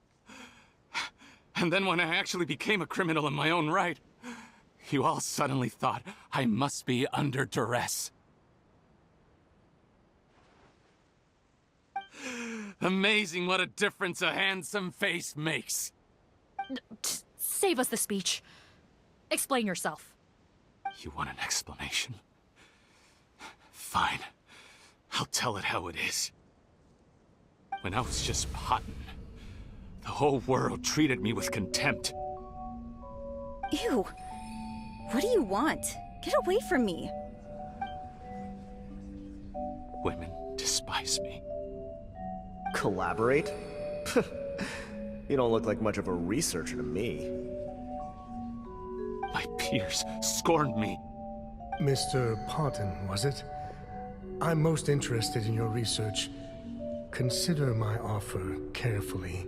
And then when I actually became a criminal in my own right, you all suddenly thought I must be under duress. Amazing what a difference a handsome face makes. Save us the speech. Explain yourself. You want an explanation? Fine. I'll tell it how it is. When I was just Potton, the whole world treated me with contempt. Ew. What do you want? Get away from me. Women despise me. Collaborate? You don't look like much of a researcher to me. My peers scorned me. Mr. Potton, was it? I'm most interested in your research. Consider my offer carefully.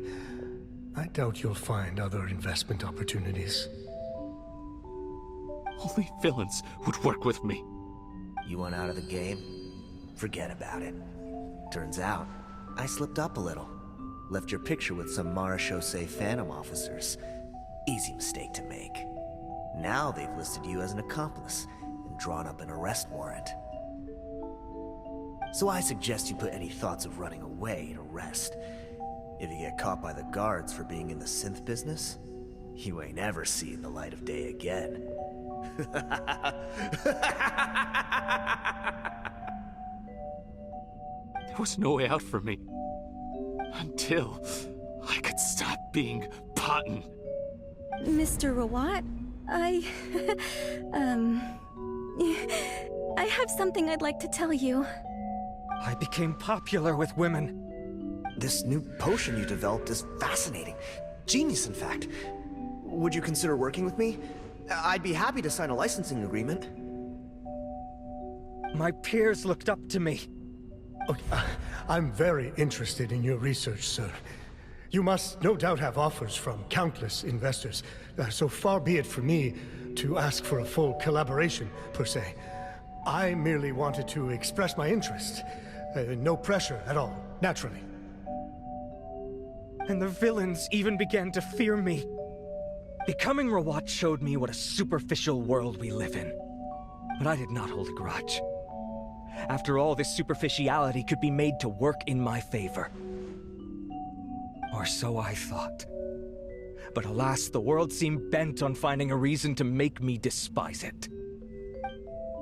I doubt you'll find other investment opportunities. Only villains would work with me. You want out of the game? Forget about it. Turns out, I slipped up a little. Left your picture with some marechaussee phantom officers. Easy mistake to make. Now they've listed you as an accomplice and drawn up an arrest warrant. So I suggest you put any thoughts of running away to rest. If you get caught by the guards for being in the synth business, you ain't ever seeing the light of day again. There was no way out for me. Until I could stop being Potton. Mr. Rawat, I have something I'd like to tell you. I became popular with women. This new potion you developed is fascinating. Genius, in fact. Would you consider working with me? I'd be happy to sign a licensing agreement. My peers looked up to me. Okay, I'm very interested in your research, sir. You must no doubt have offers from countless investors, so far be it for me to ask for a full collaboration, per se. I merely wanted to express my interest. No pressure at all, naturally. And the villains even began to fear me. Becoming Rawat showed me what a superficial world we live in. But I did not hold a grudge. After all, this superficiality could be made to work in my favor. Or so I thought. But alas, the world seemed bent on finding a reason to make me despise it.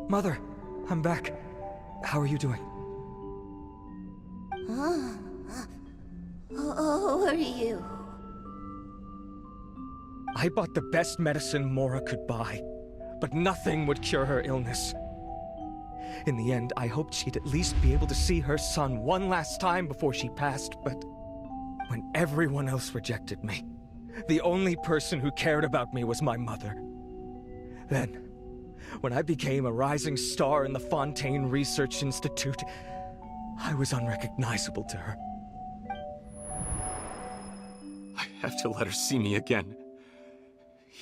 Mother, I'm back. How are you doing? Who are you? I bought the best medicine Mora could buy, but nothing would cure her illness. In the end, I hoped she'd at least be able to see her son one last time before she passed, but when everyone else rejected me, the only person who cared about me was my mother. Then, when I became a rising star in the Fontaine Research Institute, I was unrecognizable to her. I have to let her see me again.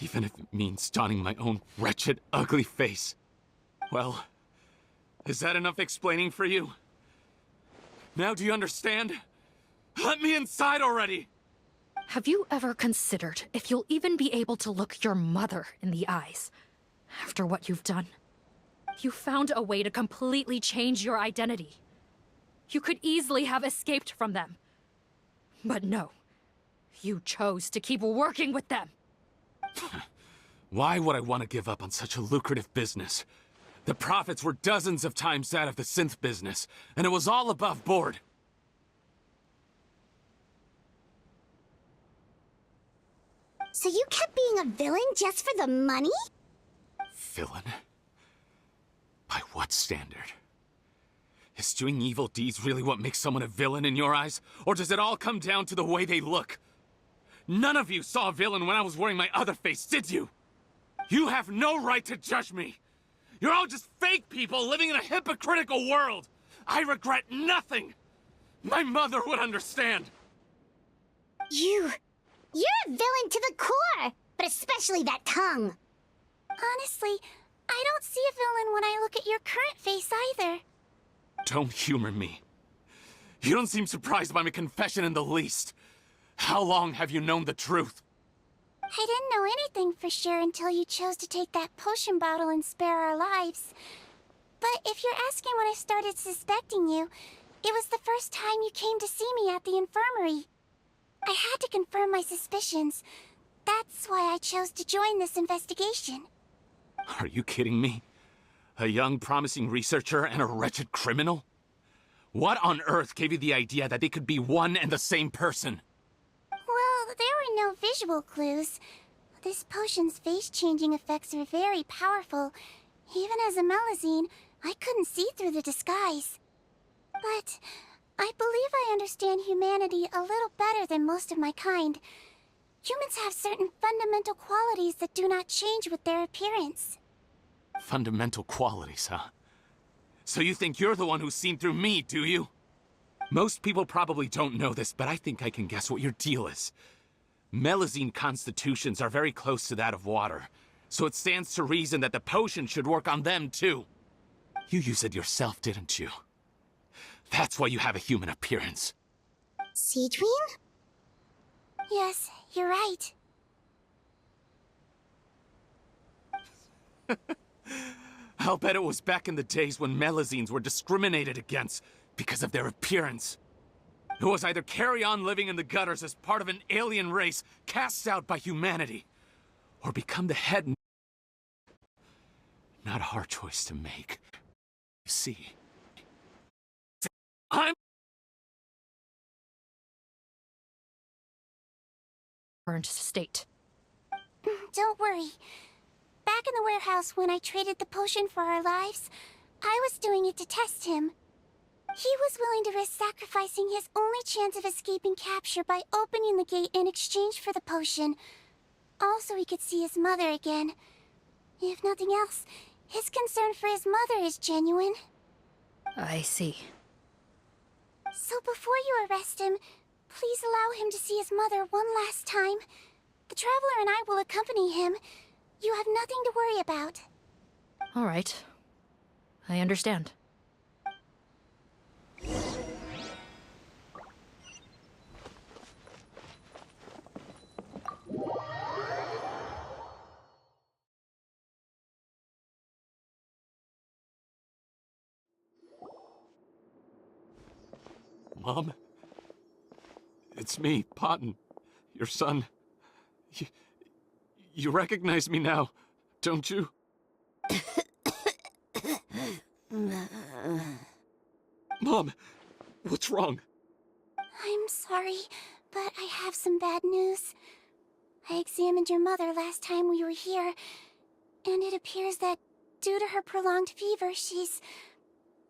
Even if it means donning my own wretched, ugly face. Well, is that enough explaining for you? Now do you understand? Let me inside already! Have you ever considered if you'll even be able to look your mother in the eyes after what you've done? You found a way to completely change your identity. You could easily have escaped from them. But no, you chose to keep working with them. Why would I want to give up on such a lucrative business? The profits were dozens of times that of the synth business, and it was all above board. So you kept being a villain just for the money? Villain? By what standard? Is doing evil deeds really what makes someone a villain in your eyes? Or does it all come down to the way they look? None of you saw a villain when I was wearing my other face, did you? You have no right to judge me! You're all just fake people living in a hypocritical world! I regret nothing! My mother would understand! You're a villain to the core! But especially that tongue! Honestly, I don't see a villain when I look at your current face either. Don't humor me. You don't seem surprised by my confession in the least. How long have you known the truth? I didn't know anything for sure until you chose to take that potion bottle and spare our lives. But if you're asking when I started suspecting you, it was the first time you came to see me at the infirmary. I had to confirm my suspicions. That's why I chose to join this investigation. Are you kidding me? A young, promising researcher and a wretched criminal? What on earth gave you the idea that they could be one and the same person? Well, there were no visual clues. This potion's face-changing effects are very powerful. Even as a Melazine, I couldn't see through the disguise. But I believe I understand humanity a little better than most of my kind. Humans have certain fundamental qualities that do not change with their appearance. Fundamental qualities, huh? So you think you're the one who's seen through me, do you? Most people probably don't know this, but I think I can guess what your deal is. Melazine constitutions are very close to that of water, so it stands to reason that the potion should work on them too. You used it yourself, didn't you? That's why you have a human appearance. Sigewinne? Yes, you're right. I'll bet it was back in the days when Melazines were discriminated against because of their appearance. It was either carry on living in the gutters as part of an alien race cast out by humanity, or become the head. Not a hard choice to make. You see, I'm Burned state. Don't worry. Back in the warehouse when I traded the potion for our lives, I was doing it to test him. He was willing to risk sacrificing his only chance of escaping capture by opening the gate in exchange for the potion. Also, he could see his mother again. If nothing else, his concern for his mother is genuine. I see. So before you arrest him, please allow him to see his mother one last time. The Traveler and I will accompany him. You have nothing to worry about. All right. I understand. Mom? It's me, Potton, your son. You recognize me now, don't you? Mom, what's wrong? I'm sorry, but I have some bad news. I examined your mother last time we were here, and it appears that due to her prolonged fever, she's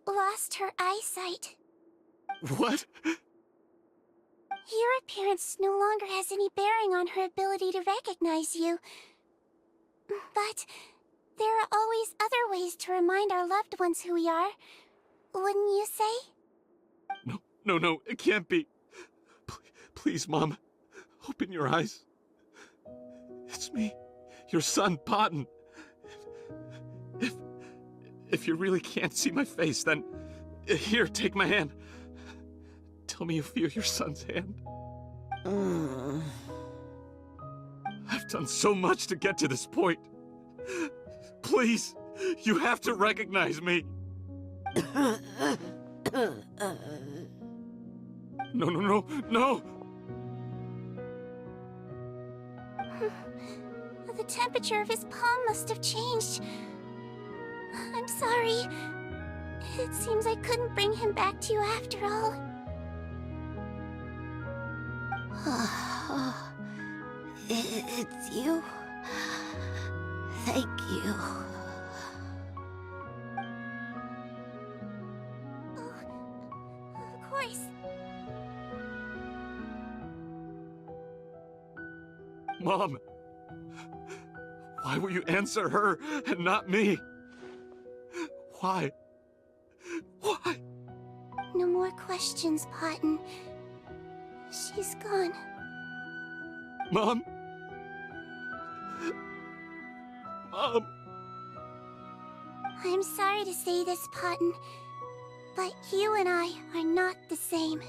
lost her eyesight. What? Your appearance no longer has any bearing on her ability to recognize you. But there are always other ways to remind our loved ones who we are. Wouldn't you say? No, it can't be. Please, Mom, open your eyes. It's me, your son, Potton. If you really can't see my face, then here, take my hand. Tell me you feel your son's hand. I've done so much to get to this point. Please, you have to recognize me. No. The temperature of his palm must have changed. I'm sorry. It seems I couldn't bring him back to you after all. It's you. Thank you. Of course. Mom, why will you answer her and not me? Why? No more questions, Potton. She's gone. Mom? I'm sorry to say this, Potton, but you and I are not the same.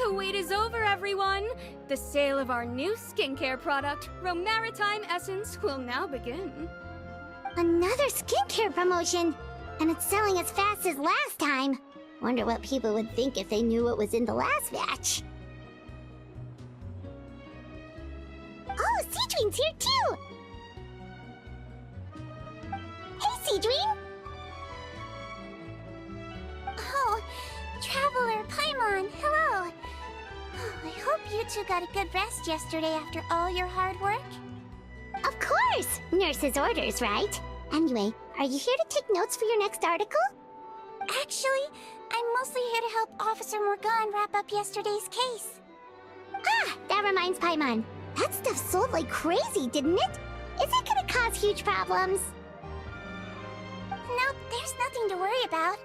The wait is over, everyone! The sale of our new skincare product, Romaritime Essence, will now begin. Another skincare promotion! And it's selling as fast as last time. Wonder what people would think if they knew what was in the last batch. Oh, Sigewinne's here too! Hey, Sigewinne! Oh, Traveler Paimon, hello! Oh, I hope you two got a good rest yesterday after all your hard work. Of course! Nurse's orders, right? Anyway, are you here to take notes for your next article? Actually, I'm mostly here to help Officer Morgan wrap up yesterday's case. Ah, that reminds Paimon. That stuff sold like crazy, didn't it? Is it gonna cause huge problems? Nope, there's nothing to worry about.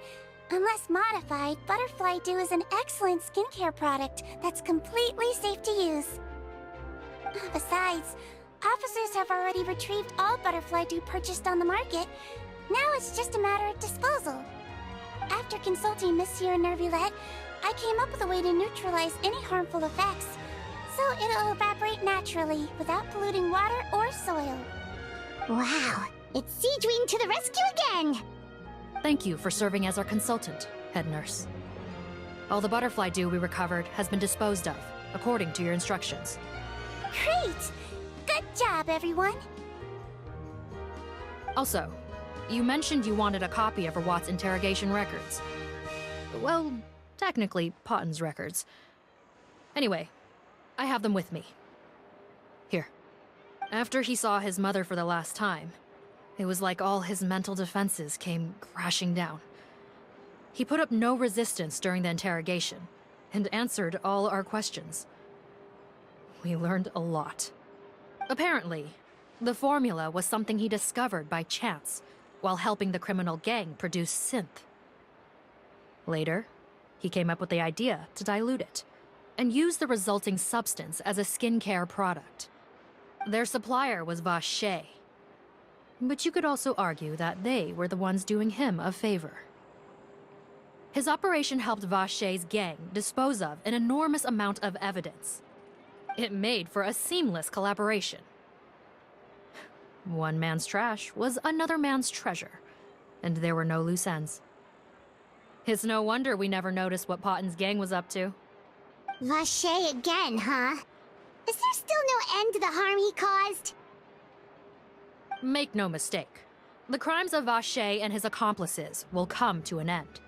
Unless modified, Butterfly Dew is an excellent skincare product that's completely safe to use. Besides, officers have already retrieved all Butterfly Dew purchased on the market. Now it's just a matter of disposal. After consulting Monsieur Nervulette, I came up with a way to neutralize any harmful effects, so it'll evaporate naturally without polluting water or soil. Wow, it's Sigewinne to the rescue again! Thank you for serving as our consultant, head nurse. All the butterfly dew we recovered has been disposed of, according to your instructions. Great! Good job, everyone! Also, you mentioned you wanted a copy of Rawat's interrogation records. Well, technically, Potten's records. Anyway, I have them with me. Here. After he saw his mother for the last time, it was like all his mental defenses came crashing down. He put up no resistance during the interrogation, and answered all our questions. We learned a lot. Apparently, the formula was something he discovered by chance, while helping the criminal gang produce synth. Later, he came up with the idea to dilute it, and use the resulting substance as a skincare product. Their supplier was Vache. But you could also argue that they were the ones doing him a favor. His operation helped Vache's gang dispose of an enormous amount of evidence. It made for a seamless collaboration. One man's trash was another man's treasure, and there were no loose ends. It's no wonder we never noticed what Potten's gang was up to. Vache again, huh? Is there still no end to the harm he caused? Make no mistake. The crimes of Vache and his accomplices will come to an end.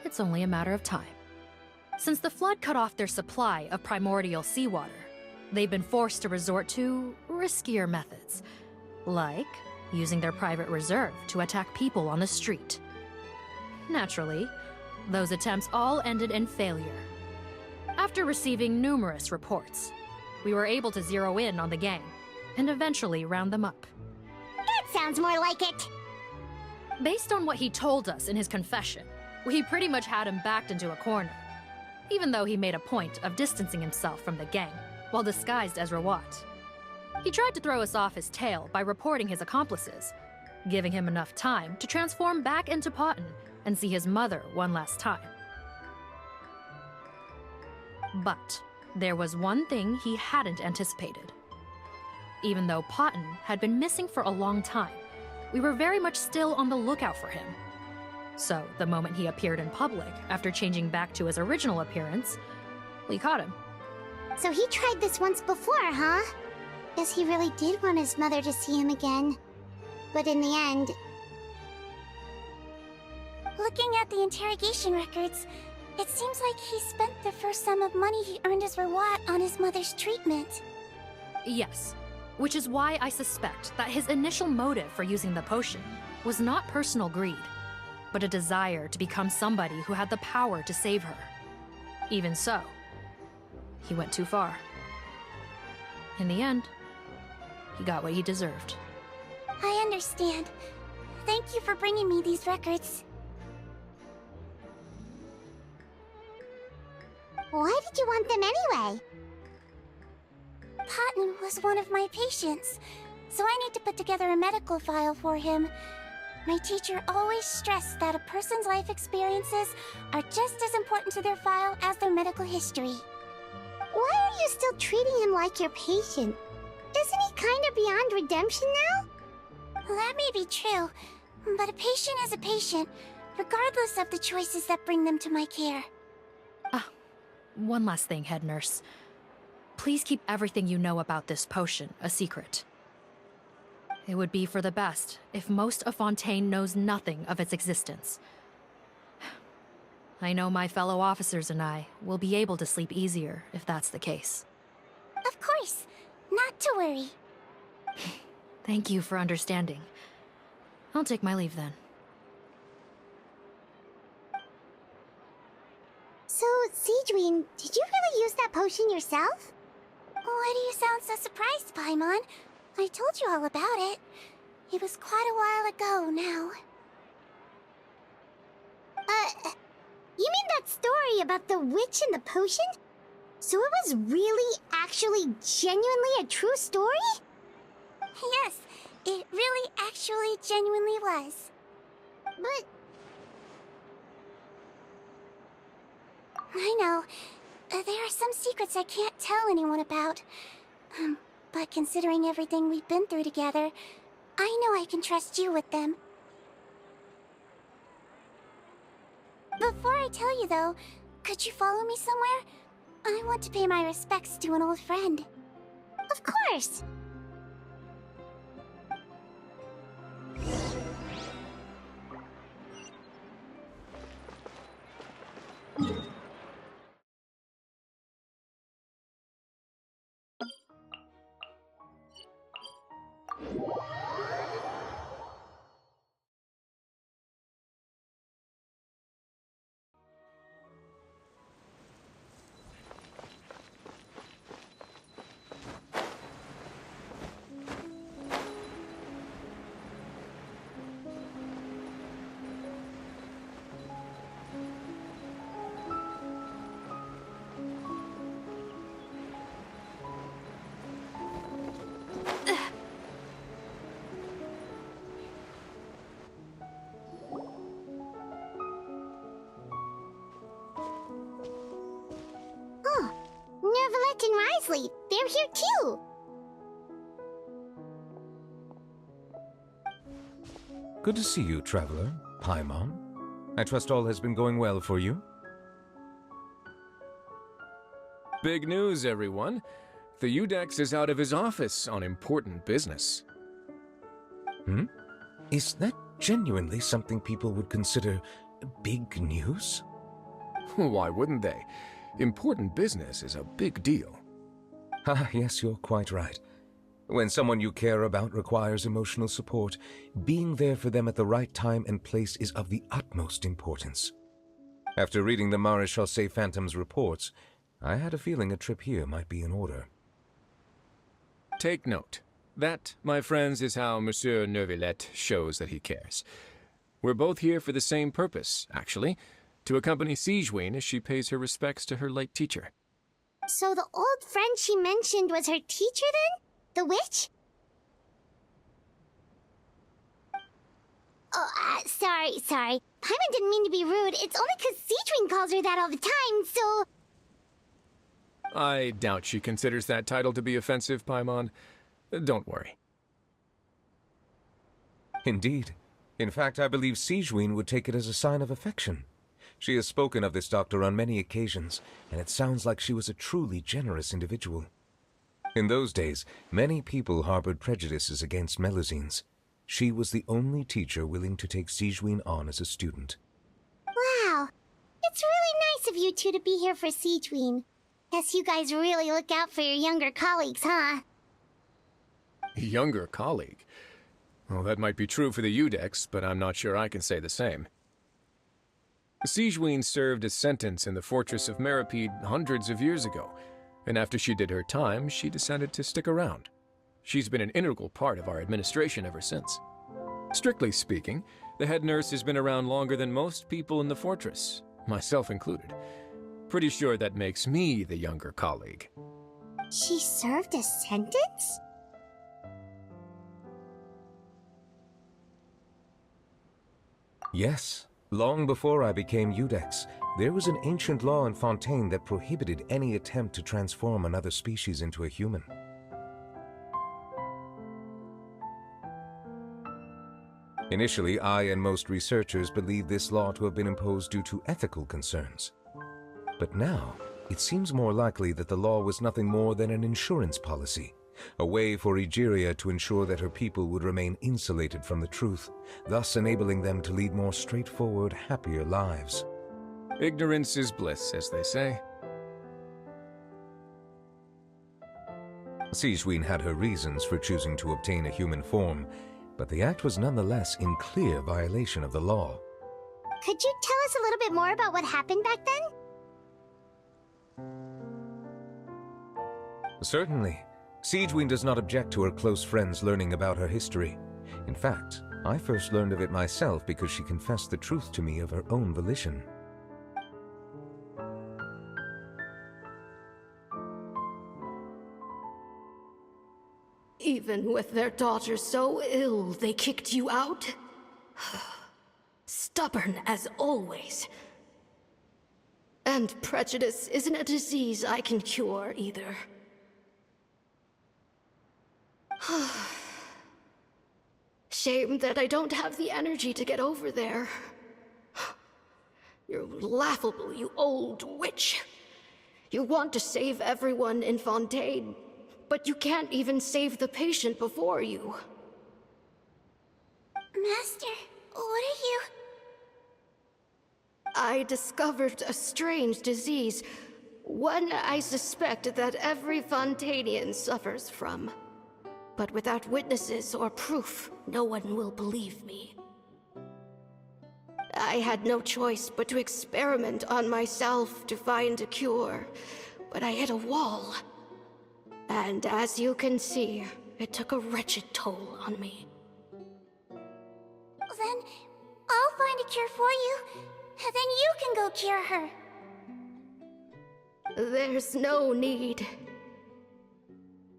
It's only a matter of time. Since the flood cut off their supply of primordial seawater, they've been forced to resort to riskier methods, like using their private reserve to attack people on the street. Naturally, those attempts all ended in failure. After receiving numerous reports, we were able to zero in on the gang and eventually round them up. That sounds more like it! Based on what he told us in his confession, we pretty much had him backed into a corner, even though he made a point of distancing himself from the gang while disguised as Rawat. He tried to throw us off his tail by reporting his accomplices, giving him enough time to transform back into Potten and see his mother one last time. But there was one thing he hadn't anticipated. Even though Potten had been missing for a long time, we were very much still on the lookout for him. So, the moment he appeared in public, after changing back to his original appearance, we caught him. So he tried this once before, huh? Guess he really did want his mother to see him again. But in the end... Looking at the interrogation records, it seems like he spent the first sum of money he earned as Rawat on his mother's treatment. Yes, which is why I suspect that his initial motive for using the potion was not personal greed, but a desire to become somebody who had the power to save her. Even so, he went too far. In the end, he got what he deserved. I understand. Thank you for bringing me these records. Why did you want them anyway? Potten was one of my patients, so I need to put together a medical file for him. My teacher always stressed that a person's life experiences are just as important to their file as their medical history. Why are you still treating him like your patient? Isn't he kind of beyond redemption now? That may be true, but a patient is a patient, regardless of the choices that bring them to my care. One last thing, head nurse. Please keep everything you know about this potion a secret. It would be for the best if most of Fontaine knows nothing of its existence. I know my fellow officers and I will be able to sleep easier if that's the case. Of course, not to worry. Thank you for understanding. I'll take my leave then. So, Sigewinne, did you really use that potion yourself? Why do you sound so surprised, Paimon? I told you all about it. It was quite a while ago now. You mean that story about the witch and the potion? So it was really, actually, genuinely a true story? Yes, it really actually genuinely was. But... I know. There are some secrets I can't tell anyone about. But considering everything we've been through together, I know I can trust you with them. Before I tell you though, could you follow me somewhere? I want to pay my respects to an old friend. Of course! Nervalette and Risley, they're here too! Good to see you, Traveler. Paimon. I trust all has been going well for you? Big news, everyone. The Udex is out of his office on important business. Is that genuinely something people would consider big news? Why wouldn't they? Important business is a big deal. Yes, you're quite right. When someone you care about requires emotional support, being there for them at the right time and place is of the utmost importance. After reading the Maréchal Phantom's reports, I had a feeling a trip here might be in order. Take note. That, my friends, is how Monsieur Nervalette shows that he cares. We're both here for the same purpose, actually. To accompany Sigewinne as she pays her respects to her late teacher. So the old friend she mentioned was her teacher then? The witch? Oh, sorry. Paimon didn't mean to be rude. It's only 'cause Sigewinne calls her that all the time, so... I doubt she considers that title to be offensive, Paimon. Don't worry. Indeed. In fact, I believe Sigewinne would take it as a sign of affection. She has spoken of this doctor on many occasions, and it sounds like she was a truly generous individual. In those days, many people harbored prejudices against Melusines. She was the only teacher willing to take Sigewinne on as a student. Wow. It's really nice of you two to be here for Sigewinne. Guess you guys really look out for your younger colleagues, huh? Younger colleague? Well, that might be true for the Udex, but I'm not sure I can say the same. Sigewinne served a sentence in the fortress of Meripede hundreds of years ago, and after she did her time, she decided to stick around. She's been an integral part of our administration ever since. Strictly speaking, the head nurse has been around longer than most people in the fortress, myself included. Pretty sure that makes me the younger colleague. She served a sentence? Yes. Long before I became Udex, there was an ancient law in Fontaine that prohibited any attempt to transform another species into a human. Initially, I and most researchers believed this law to have been imposed due to ethical concerns. But now, it seems more likely that the law was nothing more than an insurance policy, a way for Egeria to ensure that her people would remain insulated from the truth, thus enabling them to lead more straightforward, happier lives. Ignorance is bliss, as they say. Sigewinne had her reasons for choosing to obtain a human form, but the act was nonetheless in clear violation of the law. Could you tell us a little bit more about what happened back then? Certainly. Sigewinne does not object to her close friends learning about her history. In fact, I first learned of it myself because she confessed the truth to me of her own volition. Even with their daughter so ill, they kicked you out? Stubborn as always. And prejudice isn't a disease I can cure either. Shame that I don't have the energy to get over there. You're laughable, you old witch. You want to save everyone in Fontaine, but you can't even save the patient before you. Master, what are you... I discovered a strange disease, one I suspect that every Fontainian suffers from. But without witnesses or proof, no one will believe me. I had no choice but to experiment on myself to find a cure, but I hit a wall. And as you can see, it took a wretched toll on me. Then I'll find a cure for you, and then you can go cure her. There's no need.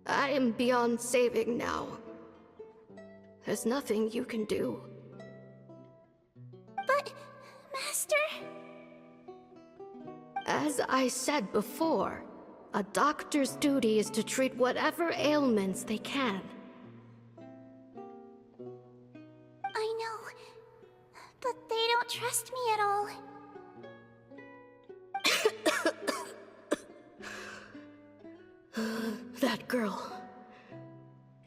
I am beyond saving now. There's nothing you can do. But, Master... As I said before, a doctor's duty is to treat whatever ailments they can. I know, but they don't trust me at all. That girl.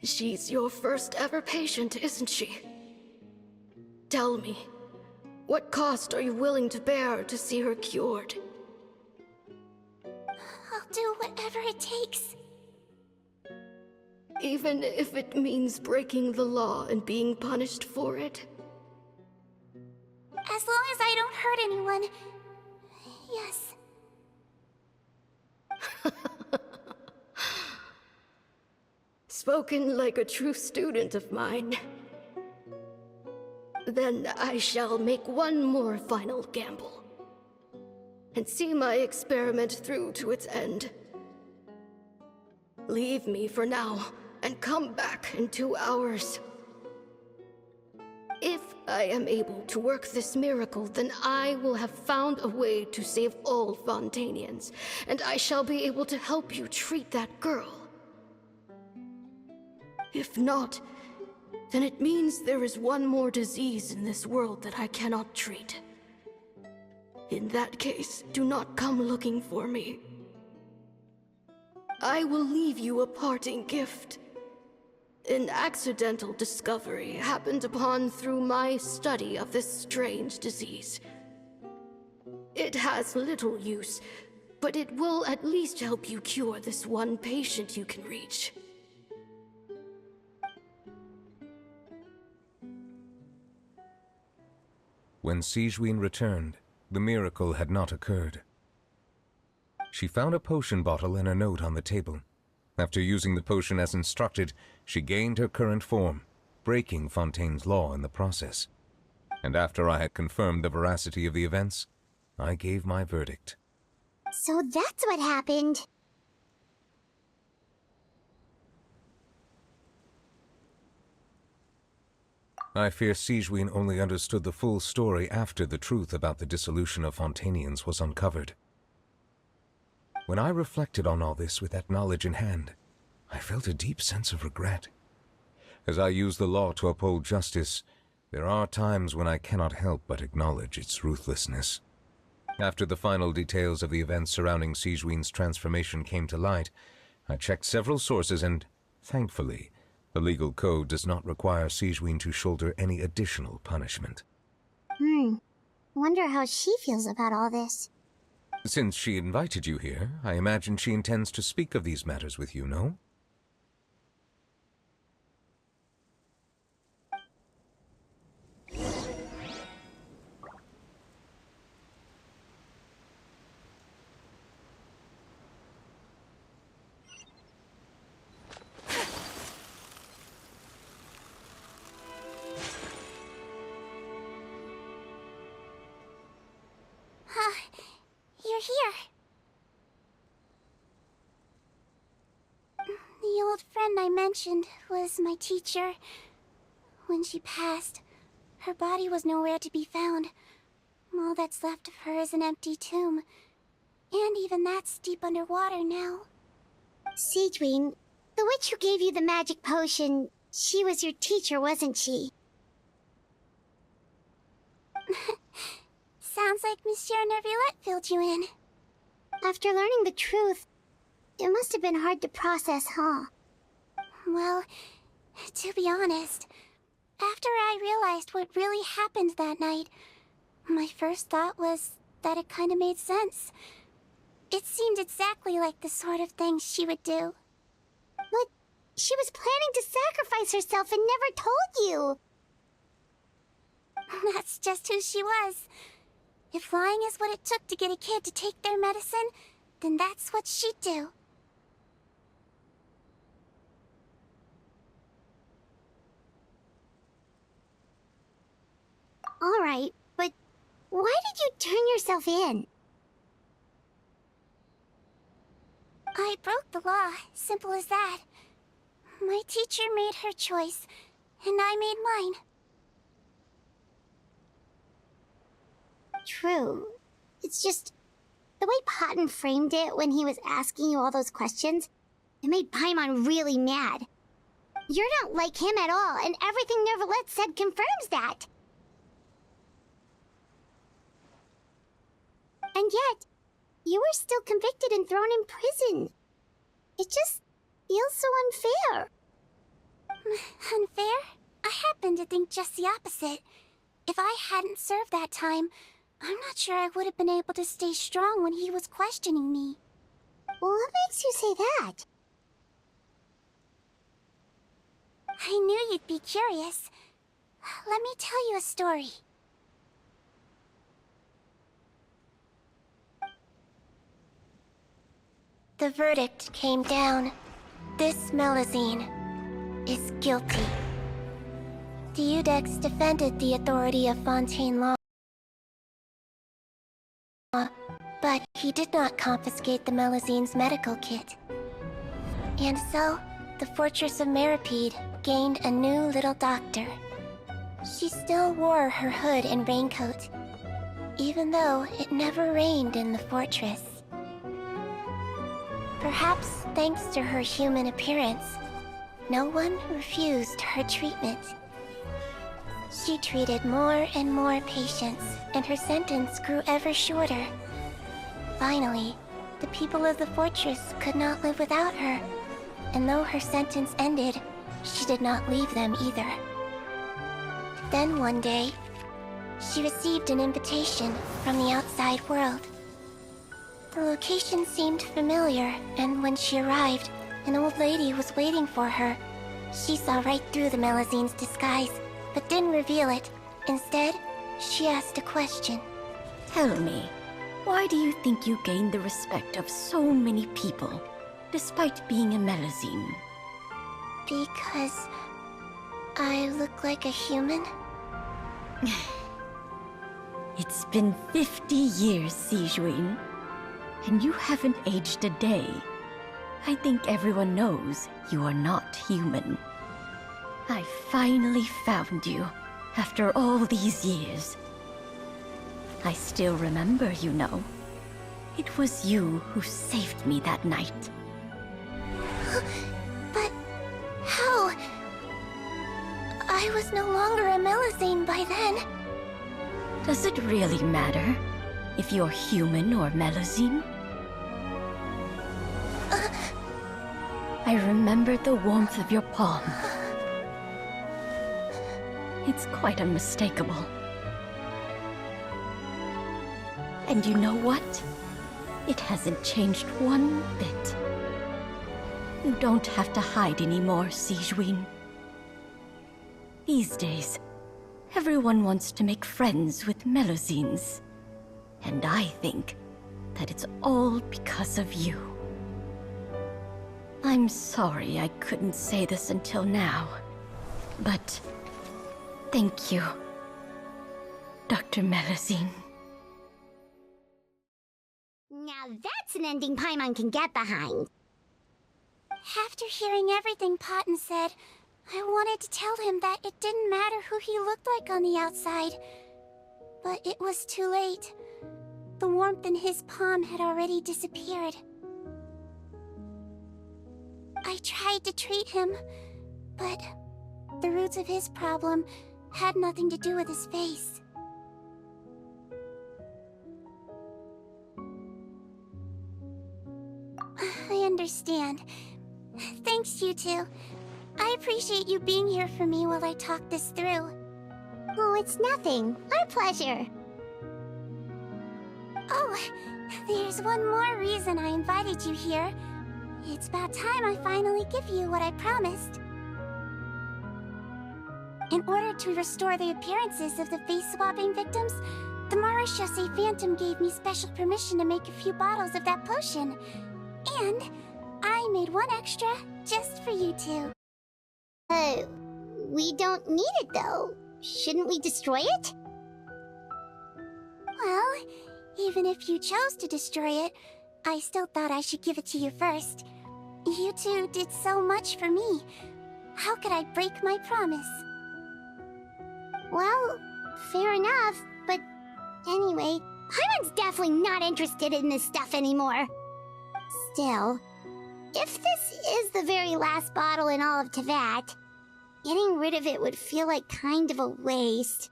She's your first ever patient, isn't she? Tell me, what cost are you willing to bear to see her cured? I'll do whatever it takes. Even if it means breaking the law and being punished for it? As long as I don't hurt anyone, yes. Spoken like a true student of mine. Then I shall make one more final gamble. And see my experiment through to its end. Leave me for now, and come back in 2 hours. If I am able to work this miracle, then I will have found a way to save all Fontainians, and I shall be able to help you treat that girl. If not, then it means there is one more disease in this world that I cannot treat. In that case, do not come looking for me. I will leave you a parting gift. An accidental discovery happened upon through my study of this strange disease. It has little use, but it will at least help you cure this one patient you can reach. When Sigewinne returned, the miracle had not occurred. She found a potion bottle and a note on the table. After using the potion as instructed, she gained her current form, breaking Fontaine's law in the process. And after I had confirmed the veracity of the events, I gave my verdict. So that's what happened. I fear Sigewinne only understood the full story after the truth about the dissolution of Fontanians was uncovered. When I reflected on all this with that knowledge in hand, I felt a deep sense of regret. As I use the law to uphold justice, there are times when I cannot help but acknowledge its ruthlessness. After the final details of the events surrounding Sigewinne's transformation came to light, I checked several sources and, thankfully, the legal code does not require Sigewinne to shoulder any additional punishment. Wonder how she feels about all this. Since she invited you here, I imagine she intends to speak of these matters with you, no? You're here. The old friend I mentioned was my teacher. When she passed, her body was nowhere to be found. All that's left of her is an empty tomb. And even that's deep underwater now. Sigewinne, the witch who gave you the magic potion, she was your teacher, wasn't she? Sounds like Monsieur Neuvillette filled you in. After learning the truth, it must have been hard to process, huh? Well, to be honest, after I realized what really happened that night, my first thought was that it kind of made sense. It seemed exactly like the sort of thing she would do. But she was planning to sacrifice herself and never told you. That's just who she was. If lying is what it took to get a kid to take their medicine, then that's what she'd do. All right, but why did you turn yourself in? I broke the law, simple as that. My teacher made her choice, and I made mine. True. It's just the way Patton framed it when he was asking you all those questions, it made Paimon really mad. You're not like him at all, and everything Neuvillette said confirms that. And yet, you were still convicted and thrown in prison. It just feels so unfair. Unfair? I happen to think just the opposite. If I hadn't served that time, I'm not sure I would have been able to stay strong when he was questioning me. What makes you say that? I knew you'd be curious. Let me tell you a story. The verdict came down. This Melusine is guilty. Deudex defended the authority of Fontaine law, but he did not confiscate the Melusine's medical kit. And so, the Fortress of Meripede gained a new little doctor. She still wore her hood and raincoat, even though it never rained in the fortress. Perhaps thanks to her human appearance, no one refused her treatment. She treated more and more patients, and her sentence grew ever shorter. Finally, the people of the fortress could not live without her, and though her sentence ended, she did not leave them either. Then one day, she received an invitation from the outside world. The location seemed familiar, and when she arrived, an old lady was waiting for her. She saw right through the Melusine's disguise, but didn't reveal it. Instead, she asked a question. Tell me, why do you think you gained the respect of so many people, despite being a Melusine? Because I look like a human? It's been 50 years, Sigewinne, and you haven't aged a day. I think everyone knows you are not human. I finally found you, After all these years. I still remember, you know. It was you who saved me that night. But how? I was no longer a Melusine by then. Does it really matter if you're human or Melusine? I remembered the warmth of your palm. It's quite unmistakable. And you know what? It hasn't changed one bit. You don't have to hide anymore, Sigewinne. These days, everyone wants to make friends with Melusines. And I think that it's all because of you. I'm sorry I couldn't say this until now, but thank you, Dr. Melusine. Now that's an ending Paimon can get behind. After hearing everything Paten said, I wanted to tell him that it didn't matter who he looked like on the outside. But it was too late. The warmth in his palm had already disappeared. I tried to treat him, but the roots of his problem had nothing to do with his face. I understand. Thanks, you two. I appreciate you being here for me while I talk this through. Oh, it's nothing. Our pleasure. Oh, there's one more reason I invited you here. It's about time I finally give you what I promised. In order to restore the appearances of the face-swapping victims, the Marechaussee Phantom gave me special permission to make a few bottles of that potion. And I made one extra just for you two. We don't need it though. Shouldn't we destroy it? Well, even if you chose to destroy it, I still thought I should give it to you first. You two did so much for me. How could I break my promise? Well, fair enough, but anyway, Paimon's definitely not interested in this stuff anymore. Still, if this is the very last bottle in all of Teyvat, getting rid of it would feel like kind of a waste.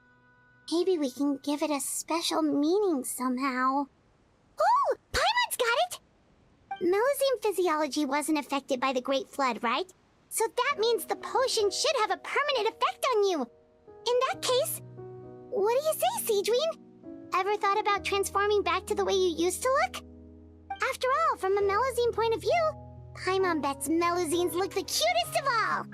Maybe we can give it a special meaning somehow. Oh! Paimon's got it! Melusine physiology wasn't affected by the Great Flood, right? So that means the potion should have a permanent effect on you. In that case, what do you say, Sigewinne? Ever thought about transforming back to the way you used to look? After all, from a Melusine point of view, Paimon bets Melusines look the cutest of all!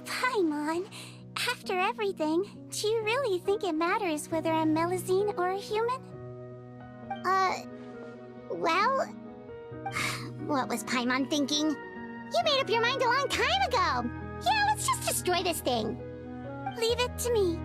Paimon, after everything, do you really think it matters whether I'm Melusine or a human? Well... What was Paimon thinking? You made up your mind a long time ago! Yeah, let's just destroy this thing. Leave it to me.